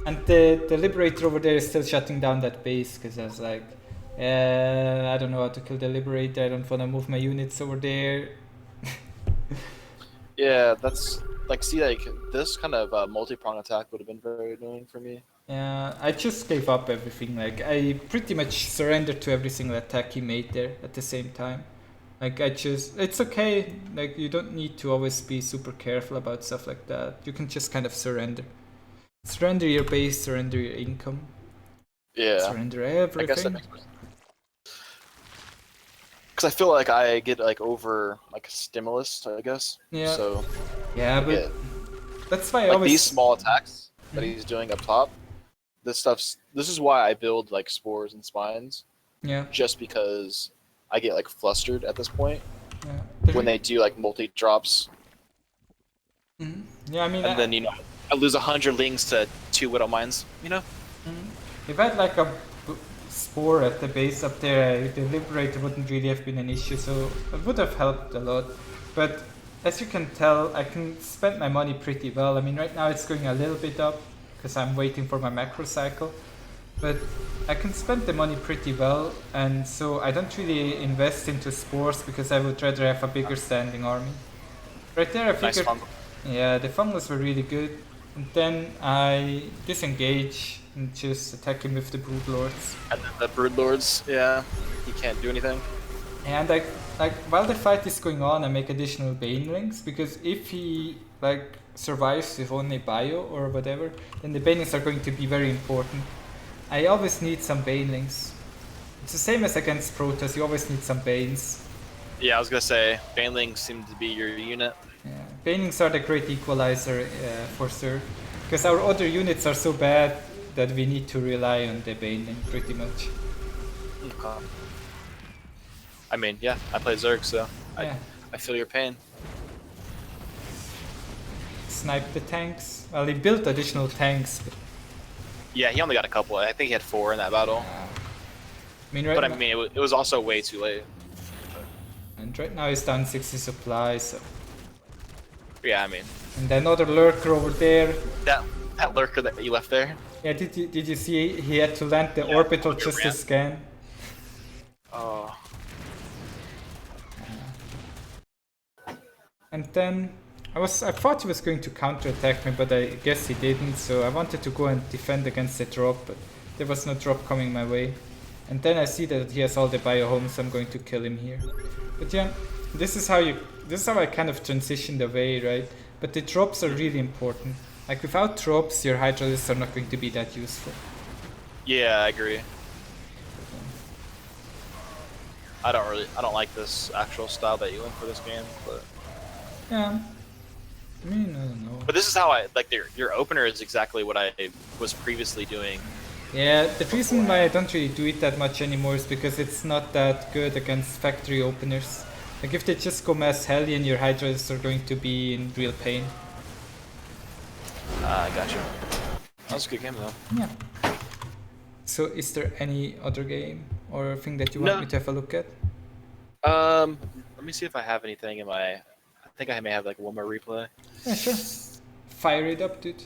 And the Liberator over there is still shutting down that base, because I was like, I don't know how to kill the Liberator, I don't want to move my units over there. Yeah, that's, like, see, like, this kind of multi-prong attack would have been very annoying for me. Yeah, I just gave up everything, like, I pretty much surrendered to every single attack he made there at the same time. Like, it's okay, like, you don't need to always be super careful about stuff like that. You can just kind of surrender. Surrender your base, surrender your income. Yeah. Surrender everything. I guess that makes sense. Because I feel like I get like over like a stimulus, I guess. Yeah. So. Yeah, but that's why I like always these small attacks that he's doing up top. This is why I build like spores and spines. Yeah. Just because I get like flustered at this point. Yeah. When they do like multi drops. Yeah, I mean. And then I lose 100 lings to 2 widow mines. If I had like a spore at the base up there, the Liberator wouldn't really have been an issue, so it would have helped a lot. But as you can tell, I can spend my money pretty well. I mean, right now it's going a little bit up because I'm waiting for my macro cycle, but I can spend the money pretty well, and so I don't really invest into spores because I would rather have a bigger standing army. Right there I figured, yeah, the fungals were really good, and then I disengage and just attack him with the Broodlords. And then the Broodlords, yeah, he can't do anything. And like while the fight is going on, I make additional Banelings, because if he like survives with only bio or whatever, then the Banelings are going to be very important. I always need some Banelings. It's the same as against Protoss, you always need some Banes. Yeah, I was gonna say, Banelings seem to be your unit. Yeah, Banelings are the great equalizer for sure, because our other units are so bad that we need to rely on the Baneling pretty much. Okay. I mean, yeah, I play Zerg, so yeah. I feel your pain. Snipe the tanks. Well, he built additional tanks. But Yeah, he only got a couple. I think he had 4 in that battle. I mean, right But I now, mean, it was also way too late. and right now he's down 60 supplies. So. Yeah, I mean. And another lurker over there. That lurker that you left there. Yeah, did you see he had to land the orbital just to scan? Oh. And then I thought he was going to counterattack me, but I guess he didn't. So I wanted to go and defend against the drop, but there was no drop coming my way. And then I see that he has all the biohomes, so I'm going to kill him here. But yeah, this is how I kind of transitioned away, right? But the drops are really important. Like without drops, your Hydralists are not going to be that useful. Yeah, I agree. I don't like this actual style that you went for this game, but yeah. I mean, I don't know. But this is how I like your opener is exactly what I was previously doing. Yeah, the reason why I don't really do it that much anymore is because it's not that good against factory openers. Like if they just go mass Hellion, your Hydras are going to be in real pain. I gotcha. That was a good game though. Yeah. So is there any other game or thing that you want me to have a look at? Let me see if I have anything in my... I think I may have like one more replay. Yeah, sure. Fire it up, dude.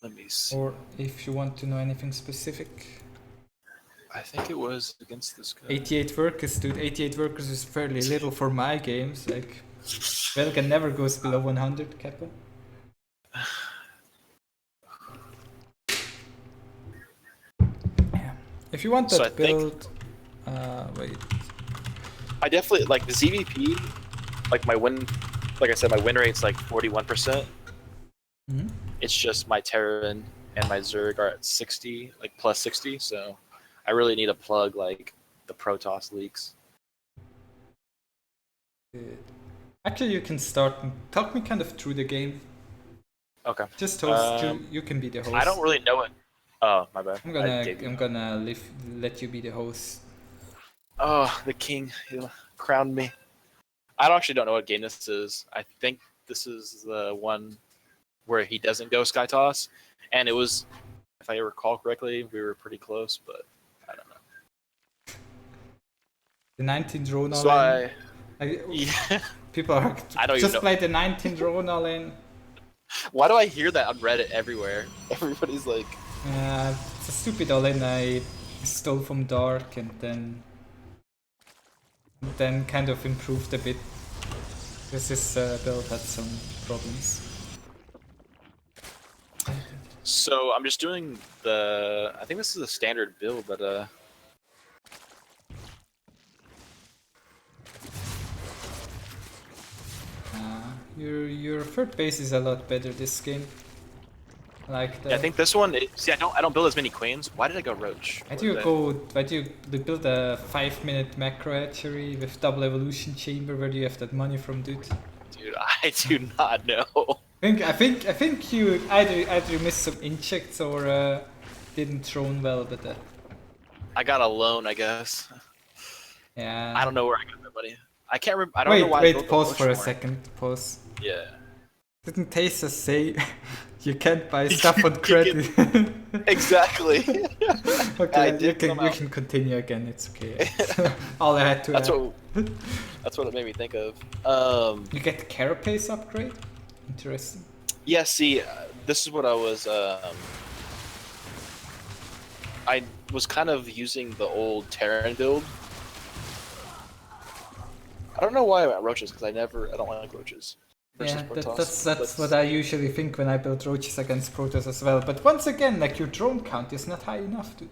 Let me see. Or if you want to know anything specific. I think it was against this guy. 88 workers, dude. 88 workers is fairly little for my games. Like, Railgan never goes below 100, Kappa. Yeah. If you want that So build... wait. I definitely... Like, the ZvP, like my win... Like I said, my win rate's like 41%. Mm-hmm. It's just my Terran and my Zerg are at 60, like plus 60, so I really need to plug like the Protoss leaks. Good. Actually, you can start and talk me kind of through the game. Okay. Just host. You can be the host. I don't really know it. Oh, my bad. I'm gonna let you be the host. Oh, the king crowned me. I actually don't know what game this is. I think this is the one where he doesn't go Skytoss, and it was, if I recall correctly, we were pretty close, but I don't know. The 19 drone all so in. Yeah. People are just play the 19 drone all in. Why do I hear that on Reddit everywhere? Everybody's like... it's a stupid all in I stole from Dark and then kind of improved a bit. This build had some problems. So I'm just doing the... I think this is a standard build, but your third base is a lot better this game. Like yeah, I think this one. See, I don't build as many queens. Why did I go Roach? Why do you build a 5-minute macro hatchery with double evolution chamber? Where do you have that money from, dude? Dude, I do not know. I think you either missed some injects or didn't drone well, but I got a loan, I guess. Yeah. I don't know where I got that money. I can't remember. I don't know why. Wait, pause for a second. Pause. Yeah. Didn't Tesa say you can't buy stuff on credit? Exactly. Okay, you can continue again. It's okay. All I had to. That's what it made me think of. You get the carapace upgrade. Interesting. Yeah. See, this is what I was. I was kind of using the old Terran build. I don't know why I'm at roaches because I don't like roaches. Yeah, that's what I usually think when I build roaches against Protoss as well. But once again, like your drone count is not high enough to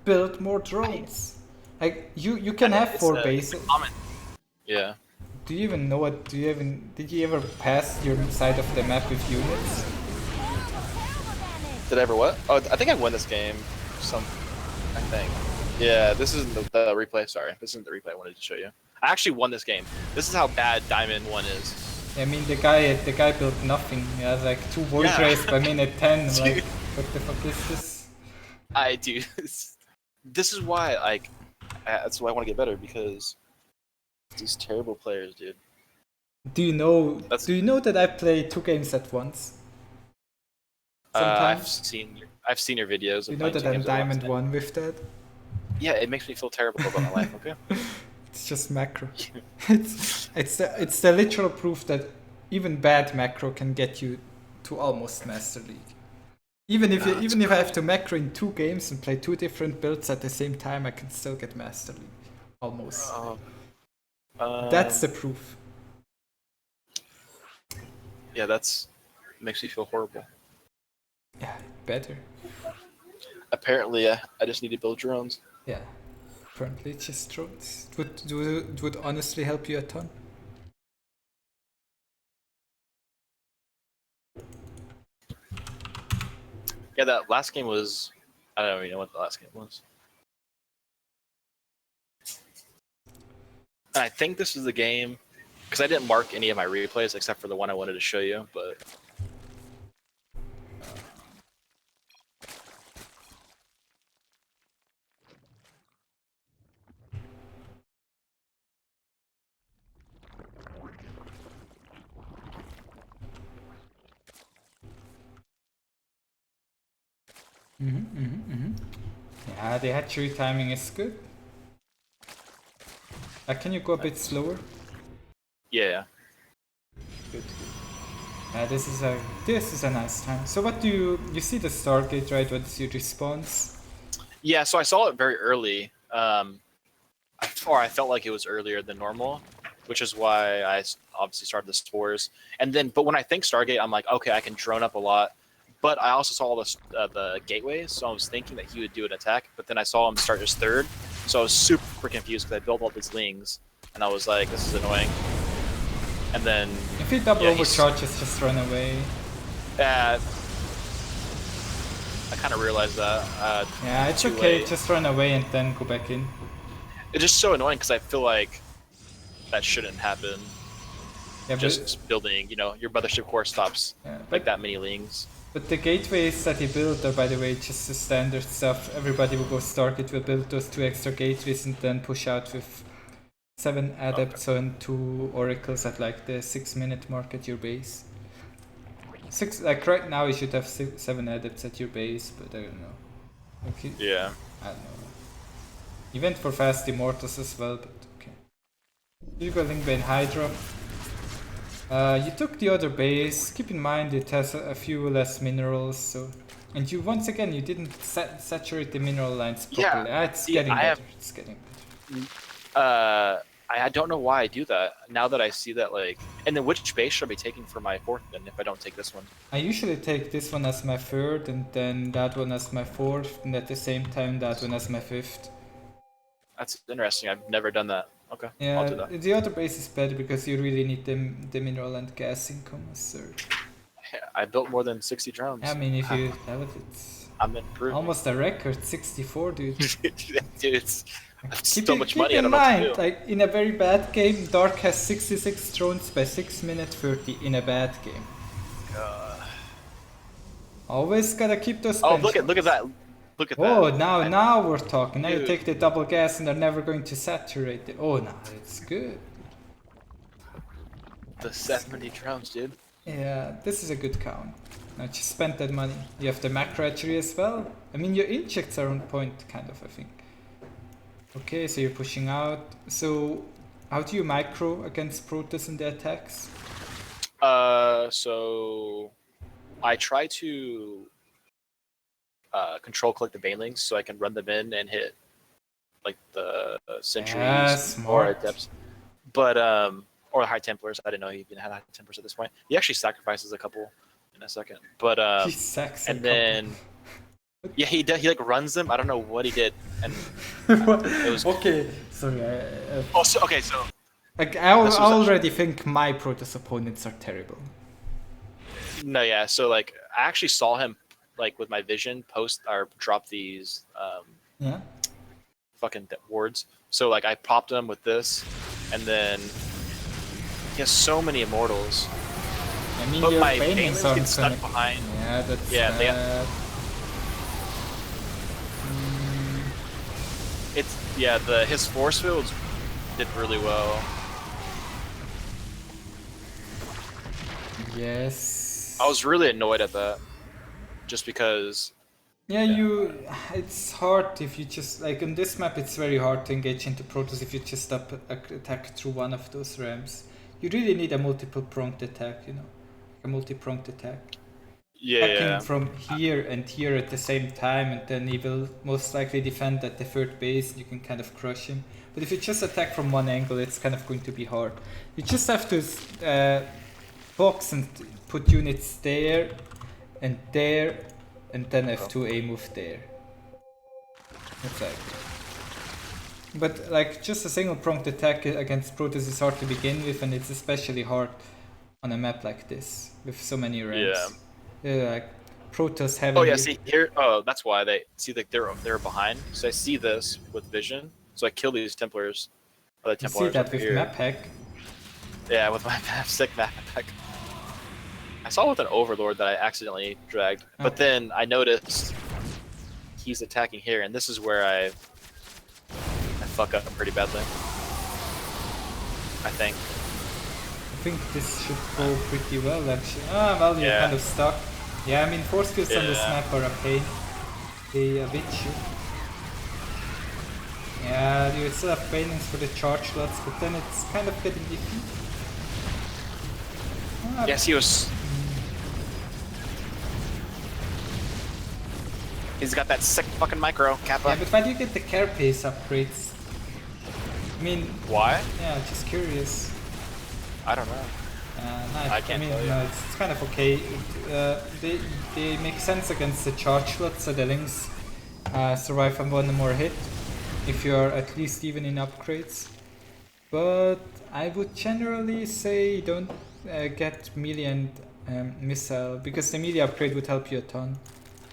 build more drones. Like you can have 4 bases. Yeah. Do you even know what? Did you ever pass your side of the map with units? Did I ever what? Oh, I think I won this game. I think. Yeah, this isn't the replay. Sorry, this isn't the replay I wanted to show you. I actually won this game. This is how bad Diamond 1 is. I mean, the guy built nothing. He has like 2 void rays per minute 10. Like, what the fuck is this? I do. This is why, like, that's why I want to get better because these terrible players, dude. Do you know that I play 2 games at once? I've seen I've seen your videos. You Of know playing that two I'm games at once. Diamond 1 with that? Yeah, it makes me feel terrible about my life. Okay. It's just macro. it's the literal proof that even bad macro can get you to almost Master League. Even if I have to macro in 2 games and play 2 different builds at the same time, I can still get Master League. Almost. That's the proof. Yeah, that's makes me feel horrible. Yeah, better. Apparently, I just need to build drones. Yeah. Apparently it's just drones. It would honestly help you a ton. Yeah, that last game was. I don't even know what the last game was. And I think this is the game, because I didn't mark any of my replays except for the one I wanted to show you, but. Yeah, the hatchery timing is good. Can you go a bit slower? Yeah. Good. This is a nice time. So what do you see the Stargate, right? What is your response? Yeah, so I saw it very early. Or I felt like it was earlier than normal, which is why I obviously started the spores. And then, but when I think Stargate, I'm like, okay, I can drone up a lot. But I also saw all the gateways, so I was thinking that he would do an attack. But then I saw him start his third, so I was super confused because I built all these Lings, and I was like, this is annoying. And then if he double overcharges, just run away. I kind of realized that. Yeah, it's okay. Late. Just run away and then go back in. It's just so annoying because I feel like that shouldn't happen. Yeah, just building, you know, your mothership core stops like that many Lings. But the gateways that he built are, by the way, just the standard stuff. Everybody will go Stargate, will build those 2 extra gateways and then push out with 7 adepts and 2 oracles at like the 6-minute mark at your base. Like right now you should have 7 adepts at your base, but I don't know. Okay. Yeah. I don't know. You went for fast immortals as well, but okay. You go Ling, Bane, Hydra. You took the other base. Keep in mind it has a few less minerals, so and you once again you didn't saturate the mineral lines properly. Yeah, it's getting better. It's getting better. I don't know why I do that. Now that I see that, like, and then which base should I be taking for my 4th? Then if I don't take this one, I usually take this one as my 3rd, and then that one as my 4th, and at the same time that one as my 5th. That's interesting. I've never done that. Okay, yeah, I'll do that. The other base is better because you really need the mineral and gas income as 3rd. Yeah, I built more than 60 drones. I mean, if you that was it's I'm improving. Almost a record, 64, dude. Dude, it's so much money. I don't know what to do. Like in a very bad game, Dark has 66 drones by 6 minutes 30 in a bad game. Always gotta keep those. Oh, look at that. Look at that. Oh, now we're talking. Now you take the double gas and they're never going to saturate it. Oh, now it's good. The 70 drones, dude. Yeah, this is a good count. Now just spend that money. You have the macro hatchery as well. I mean, your injects are on point, kind of, I think. Okay, so you're pushing out. So, how do you micro against Protoss in the attacks? So I try to control click the Banelings so I can run them in and hit like the sentries or adepts. But or the High Templars. I didn't know he even had High Templars at this point. He actually sacrifices a couple in a second. But and then yeah, he like runs them. I don't know what he did, and it was okay. Sorry. Okay, so like I already think my Protoss opponents are terrible. No, yeah. So like I actually saw him like with my vision post or drop these fucking wards. So like I popped him with this, and then he has so many immortals. I mean, but your my Banelings get stuck behind. Yeah, that's his force fields did really well. Yes. I was really annoyed at that, just because Yeah, it's hard if you just, like on this map it's very hard to engage into Protoss if you just attack through one of those ramps. You really need a multiple pronged attack, you know, a multi-pronged attack. Attacking from here and here at the same time, and then he will most likely defend at the third base, and you can kind of crush him. But if you just attack from one angle, it's kind of going to be hard. You just have to box and put units there, and then F2A move there. That's right. But like just a single pronged attack against Protoss is hard to begin with, and it's especially hard on a map like this with so many ramps. Yeah, like Protoss heavily. Oh yeah, see here. Oh, that's why they see like they're behind. So I see this with vision. So I kill these Templars. You see that with map hack. Yeah, with my sick map hack. I saw it with an Overlord that I accidentally dragged, but then I noticed he's attacking here, and this is where I fuck up pretty badly. I think this should go pretty well actually. Ah, well, you're kind of stuck. Yeah, I mean, force fields on this map are a pain. They bitch you. Yeah, you still have banings for the charge slots, but then it's kind of getting defeated. Ah, yes, he was. He's got that sick fucking micro, Kappa. Yeah, but why do you get the carapace upgrades? I mean... Why? Yeah, just curious. I don't know. I can't mean, tell you. No, it's kind of okay. They make sense against the charge slots, so the Lings survive on one more hit, if you are at least even in upgrades. But I would generally say don't get melee and missile, because the melee upgrade would help you a ton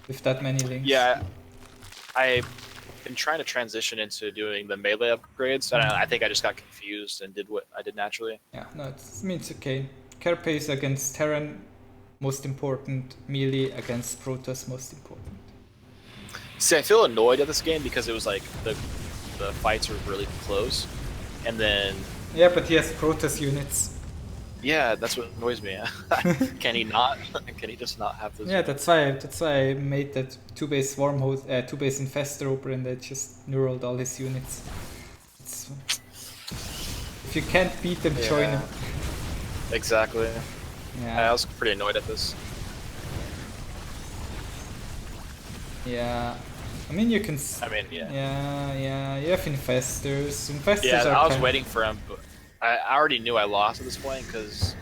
with that many Lings. Yeah, I've been trying to transition into doing the melee upgrades, and I think I just got confused and did what I did naturally. Yeah, no, it's okay. Carapace against Terran, most important. Melee against Protoss, most important. See, I feel annoyed at this game because it was like the fights were really close, and then... Yeah, but he has Protoss units. Yeah, that's what annoys me. Can he not? Can he just not have those? Yeah, that's why I made that 2-base Wormhole, 2-base Infestor over, and I just neuraled all his units. If you can't beat them, join them. Exactly. Yeah. I was pretty annoyed at this. Yeah. I mean, you can... Yeah, you have Infestors. Infestors are I was waiting for him, but I already knew I lost at this point, because...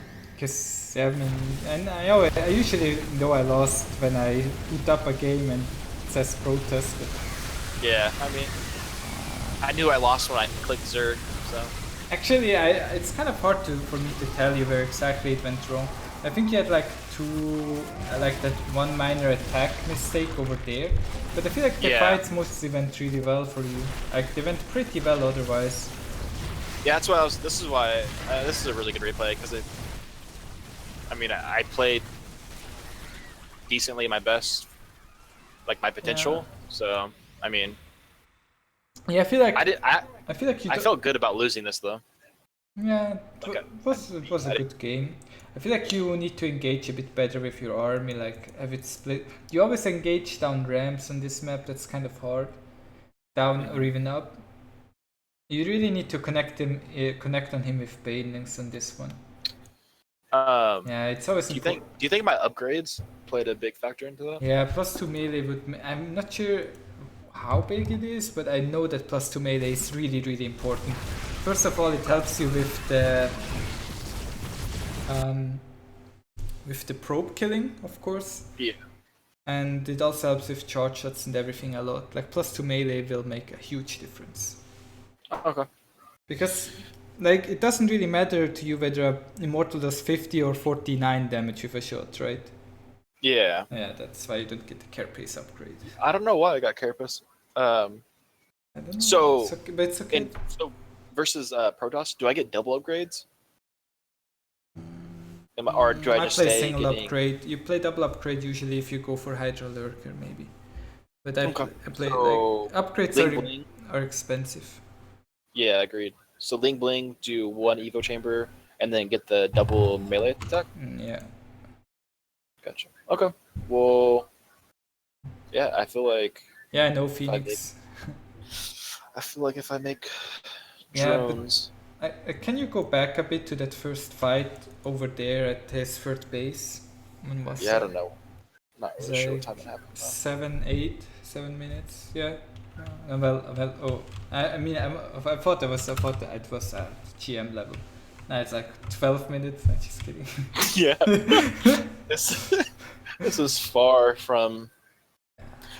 Yeah, I mean, and I usually know I lost when I boot up a game and it says Protoss, but... Yeah, I mean... I knew I lost when I clicked Zerg, so... Actually, it's kind of hard for me to tell you where exactly it went wrong. I think you had like that one minor attack mistake over there, but I feel like the fights mostly went really well for you. Like they went pretty well otherwise. Yeah, that's why this is why this is a really good replay, because I mean, I played decently my best, like my potential. So I mean. Yeah, I feel like I felt good about losing this though. Yeah, it was a good game. I feel like you need to engage a bit better with your army, like have it split. You always engage down ramps on this map, that's kind of hard. Down or even up. You really need to connect on him with Banelings on this one. Yeah, it's always important. Do you think my upgrades played a big factor into that? Yeah, +2 melee would... I'm not sure how big it is, but I know that +2 melee is really, really important. First of all, it helps you with the probe killing, of course. Yeah. And it also helps with charge shots and everything a lot. Like +2 melee will make a huge difference. Okay. Because like it doesn't really matter to you whether Immortal does 50 or 49 damage with a shot, right? Yeah. Yeah, that's why you don't get the Carapace upgrade. I don't know why I got Carapace. I don't know. So, but it's okay. So versus Protoss, do I get double upgrades? Or do I just play stay single upgrade? You play double upgrade usually if you go for Hydra Lurker, maybe. But I play like upgrades are expensive. Yeah, agreed. So Ling Bling, do 1 Evo Chamber, and then get the double melee attack? Yeah. Gotcha. Okay. Well, Yeah, I feel like Yeah, no Phoenix. if I make Yeah, but drones. can you go back a bit to that first fight over there at his third base? When was Yeah, I that? don't know. Not It's really sure what like time it happened though. 7 minutes. Yeah. Well. Oh, I mean, I thought it was at GM level. Now it's like 12 minutes. I'm just kidding. Yeah. this this is far from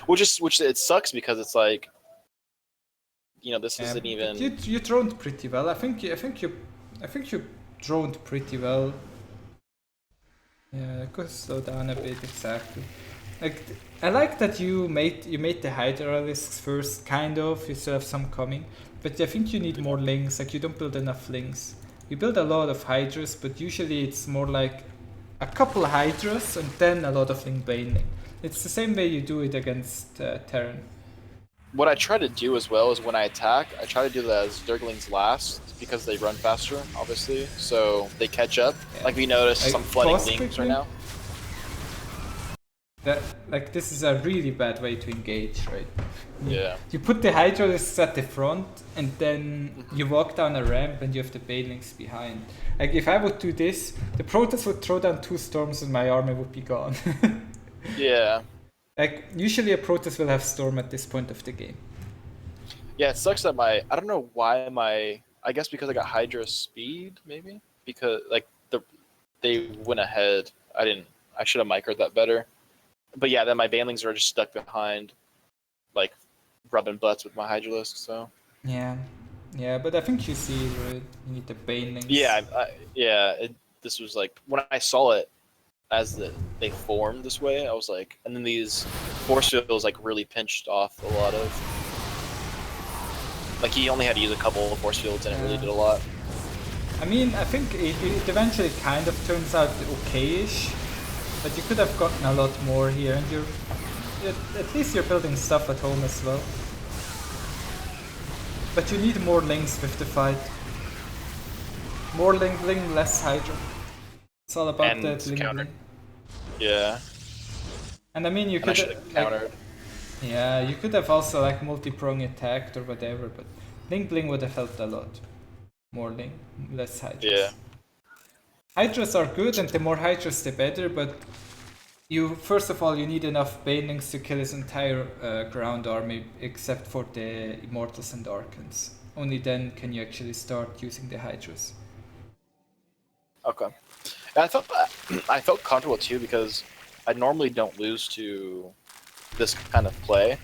which it sucks because it's like this Yeah, isn't even but you droned pretty well. I think you droned pretty well. Yeah, I could slow down a bit, exactly. Like I like that you made the Hydra risks first, kind of. You still have some coming, but I think you need more Lings. Like you don't build enough Lings. You build a lot of Hydras, but usually it's more like a couple Hydras and then a lot of Ling Baneling. It's the same way you do it against Terran. what I try to do as well is when I attack, I try to do that as Zerglings last because they run faster, obviously, so they catch up. Yeah. Like we noticed some flooding pause Lings quickly. right now. Like this is a really bad way to engage, right? Yeah. You put the Hydralisks at the front, and then you walk down a ramp, and you have the Banelings behind. Like if I would do this, the Protoss would throw down 2 storms, and my army would be gone. Yeah. Like usually a Protoss will have storm at this point of the game. Yeah, it sucks that I don't know why I guess because I got Hydra speed, maybe? Because like they went ahead. I should have microed that better. But yeah, then my Banelings are just stuck behind, like rubbing butts with my Hydralisk, so. Yeah, but I think you see it, right? You need the Banelings. Yeah, this was like when I saw it as they formed this way, I was like, and then these force fields like really pinched off a lot of. Like he only had to use a couple of force fields, and it really did a lot. I mean, I think it eventually kind of turns out okay-ish, but you could have gotten a lot more here, and at least you're building stuff at home as well. But you need more Lings with the fight. More Ling, less Hydra. It's all about And that Ling. countered. Yeah. And I mean, you could have countered. Yeah, you could have also like multi-prong attacked or whatever, but Ling would have helped a lot. More Ling, less Hydras. Yeah. Hydras are good, and the more Hydras the better, but first of all you need enough Banelings to kill his entire ground army except for the Immortals and Archons. Only then can you actually start using the Hydras. Okay. And I felt comfortable too because I normally don't lose to this kind of play.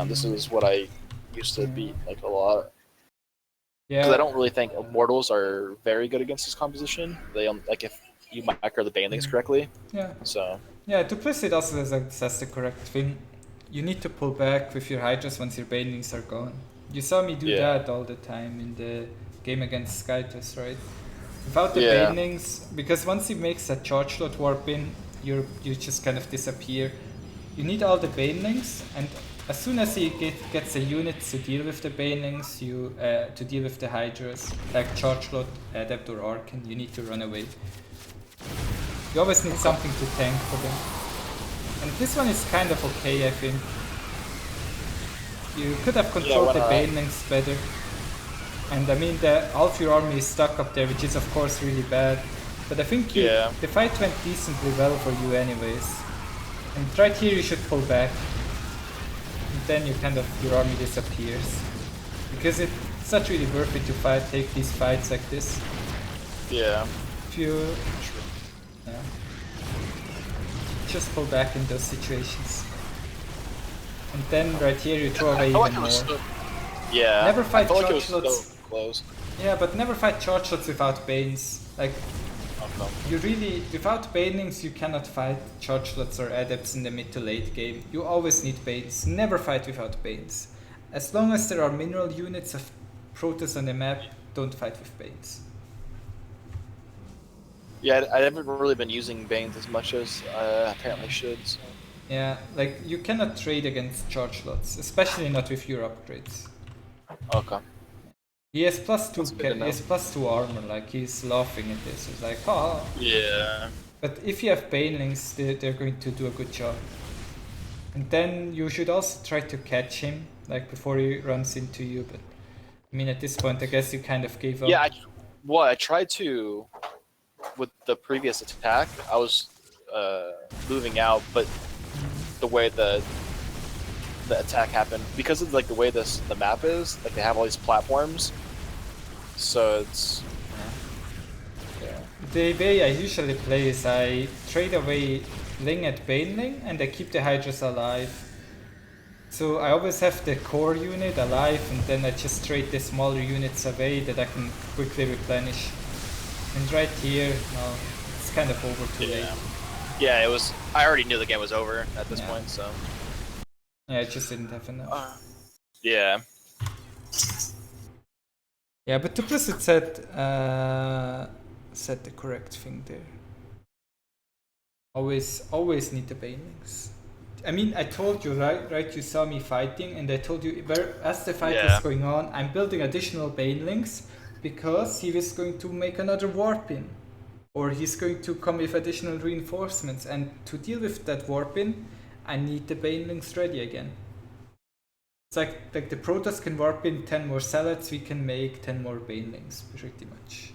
This is what I used to beat like a lot. Yeah. Because I don't really think Immortals are very good against this composition. They like if you micro the Banelings correctly. Yeah. So. Yeah, Duplicit also says the correct thing. You need to pull back with your Hydras once your Banelings are gone. You saw me do that all the time in the game against Skytoss, right? Without the Banelings, because once he makes a charge slot warp in, you just kind of disappear. You need all the Banelings, and as soon as he gets a unit to deal with the Banelings, to deal with the Hydras, like charge slot, Adept or Archon, you need to run away. You always need something to tank for them. And this one is kind of okay, I think. You could have controlled the Banelings better. And I mean, half your army is stuck up there, which is of course really bad. But I think the fight went decently well for you anyways. And right here you should pull back. And then your army disappears. Because it's not really worth it to take these fights like this. Yeah. If you... Yeah. Just pull back in those situations. And then right here you throw away even more. Yeah. Never fight charge slots. So close. Yeah, but never fight charge slots without Banes. Like, you really, without Banelings, you cannot fight charge slots or adepts in the mid to late game. You always need Banes. Never fight without Banes. As long as there are mineral units of Protoss on the map, don't fight with Banes. Yeah, I haven't really been using Banes as much as I apparently should. So. Yeah, like, you cannot trade against charge slots, especially not with your upgrades. Okay. He has +2 armor, like he's laughing at this. He's like, oh. Yeah. But if you have Banelings, they're going to do a good job. And then you should also try to catch him, like before he runs into you. But I mean, at this point, I guess you kind of gave up. Yeah, I tried to with the previous attack. I was moving out, but the way the attack happened, because of like the way the map is, like they have all these platforms, so it's yeah. The way I usually play is I trade away Ling at Bane Ling and I keep the Hydras alive. So I always have the core unit alive and then I just trade the smaller units away that I can quickly replenish. And right here, no, it's kind of over too late. Yeah, it was. I already knew the game was over at this point, so. Yeah, I just didn't have enough. Yeah. Yeah, but Duplicit said the correct thing there. Always need the Banelings. I mean, I told you, right? You saw me fighting, and I told you, as the fight was going on, I'm building additional Banelings because he was going to make another warp in. Or he's going to come with additional reinforcements, and to deal with that warp in, I need the Banelings ready again. It's like the Protoss can warp in 10 more Salads, we can make 10 more Banelings, pretty much.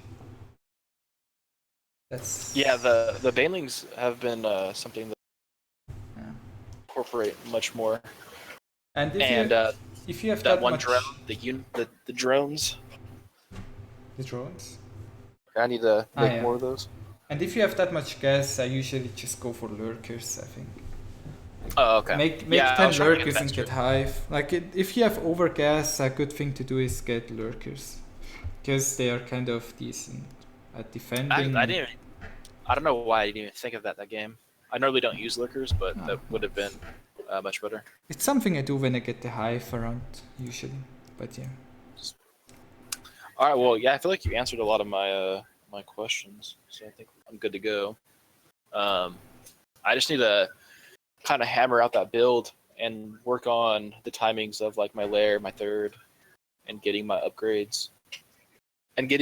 That's... Yeah, the Banelings have been something that incorporate much more. And if you have that one much... drone, the drones. The drones? I need to make more of those. And if you have that much gas, I usually just go for lurkers, I think. Oh, okay. Make 10 lurkers and get hive. Like, if you have over gas, a good thing to do is get lurkers. Because they are kind of decent at defending. I don't know why I didn't even think of that game. I normally don't use lurkers, but that would have been much better. It's something I do when I get the hive around, usually. But yeah. Alright, well, yeah, I feel like you answered a lot of my my questions, so I think I'm good to go. I just need to kind of hammer out that build and work on the timings of like my lair, my third, and getting my upgrades. And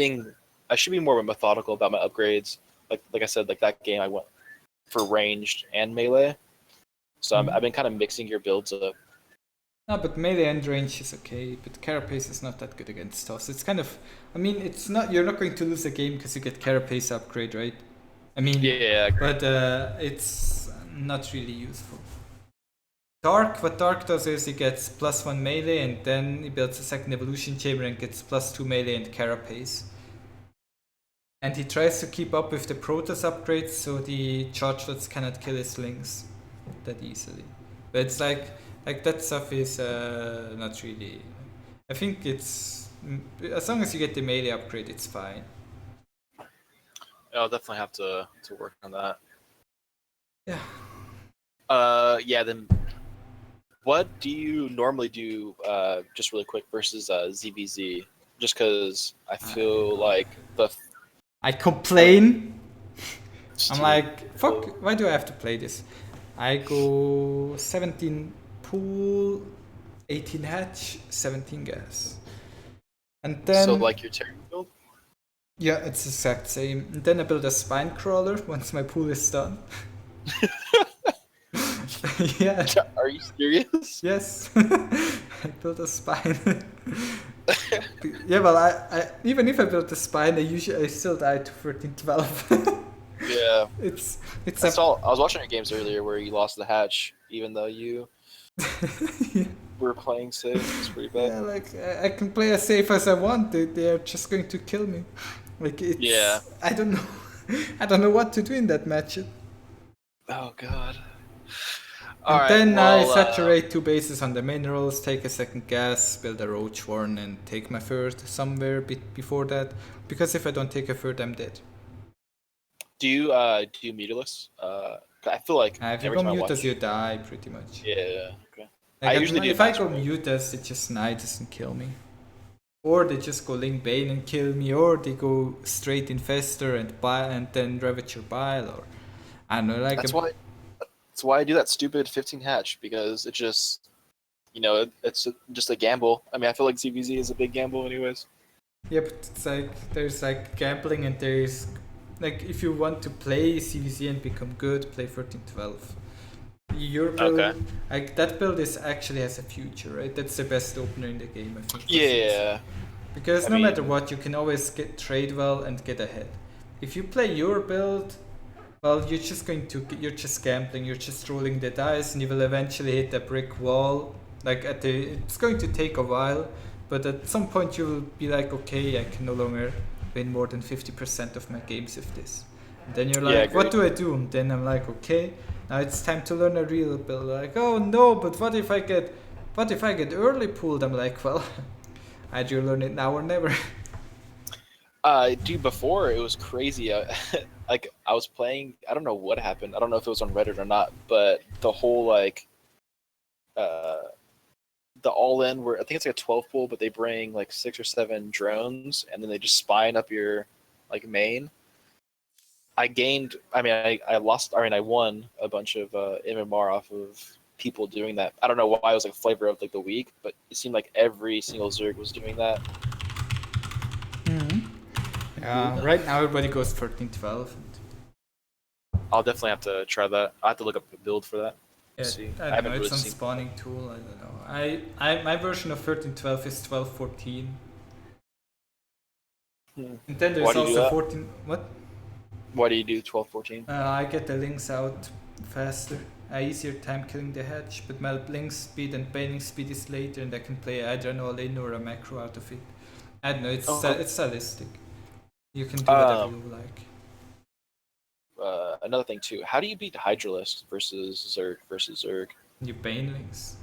I should be more methodical about my upgrades. Like I said, like that game I went for ranged and melee. So I've been kind of mixing your builds up. No, but melee and range is okay, but Carapace is not that good against us. It's kind of, I mean, it's not, you're not going to lose a game because you get Carapace upgrade, right? I mean, yeah, but it's not really useful. What Dark does is he gets +1 melee and then he builds a second evolution chamber and gets +2 melee and Carapace. And he tries to keep up with the Protoss upgrades so the Chargelets cannot kill his Lings that easily. But it's like that stuff is not really... I think it's... As long as you get the melee upgrade, it's fine. I'll definitely have to work on that. Yeah. Yeah, then... What do you normally do, just really quick, versus ZvZ? Just because I feel like the... I complain. I'm like, fuck, why do I have to play this? I go 17 pool, 18 hatch, 17 gas. And then... So like your Terran build? Yeah, it's the exact same. And then I build a spine crawler once my pool is done. Yeah. Are you serious? Yes. I built a spine. Yeah, well, I even if I built a spine, I still die to 13-12. Yeah. It's I was watching your games earlier where you lost the hatch, even though you were playing safe. It's pretty bad. Yeah, like I can play as safe as I want. They're just going to kill me. Like it's. Yeah. I don't know. I don't know what to do in that matchup. Oh God. And then I saturate 2 bases on the minerals, take a second gas, build a roach warren, and take my third somewhere before that. Because if I don't take a third, I'm dead. Do you mutilus? I feel like if you go mutas, you die pretty much. Yeah. Okay. Like I usually if I go mutas, it just doesn't kill me. Or they just go Ling Bane and kill me, or they go straight Infestor and then Ravager Bile, or I don't know. Like That's why I do that stupid 15 hatch, because it just, it's just a gamble. I mean, I feel like ZvZ is a big gamble anyways. Yeah, but it's like, there's like gambling and there's, like, if you want to play ZvZ and become good, play 13-12. Your build, Okay. like that build is actually has a future, right? That's the best opener in the game, I think. Yeah. Because I no matter mean- what, you can always trade well and get ahead. If you play your build, well, you're just gambling, you're just rolling the dice, and you will eventually hit a brick wall. It's going to take a while, but at some point you will be like, okay, I can no longer win more than 50% of my games with this. And then you're Yeah, like, what do agreed. I do? And then I'm like, okay, now it's time to learn a real build. Like, oh no, but what if I get early pulled? I'm like, well, either you learn it now or never. Dude, before it was crazy. Like I was playing, I don't know what happened. I don't know if it was on Reddit or not, but the whole like, the all-in where I think it's like a 12 pool, but they bring like 6 or 7 drones, and then they just spine up your like main. I gained. I mean, I lost. I mean, I won a bunch of MMR off of people doing that. I don't know why it was like a flavor of like the week, but it seemed like every single Zerg was doing that. Right now everybody goes 13-12. I'll definitely have to try that. I have to look up a build for that. Yeah, See. I don't haven't know, really it's some seen. spawning tool, I don't know. My version of 13-12 is 12-14. And then Why there's do you do also that? 14. What? Why do you do 12-14? I get the links out faster. I easier time killing the hedge, but my link speed and baning speed is later, and I can play either an all-in or a macro out of it. I don't know, it's stylistic. You can do whatever you like. Another thing too. How do you beat Hydralist versus Zerg? You bane links.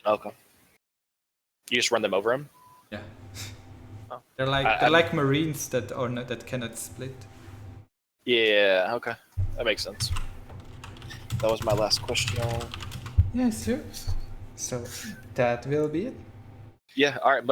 Okay. You just run them over him. Yeah. Oh. They're like marines that are not, that cannot split. Yeah. Okay. That makes sense. That was my last question. Yeah, sure. So that will be it. Yeah. All right.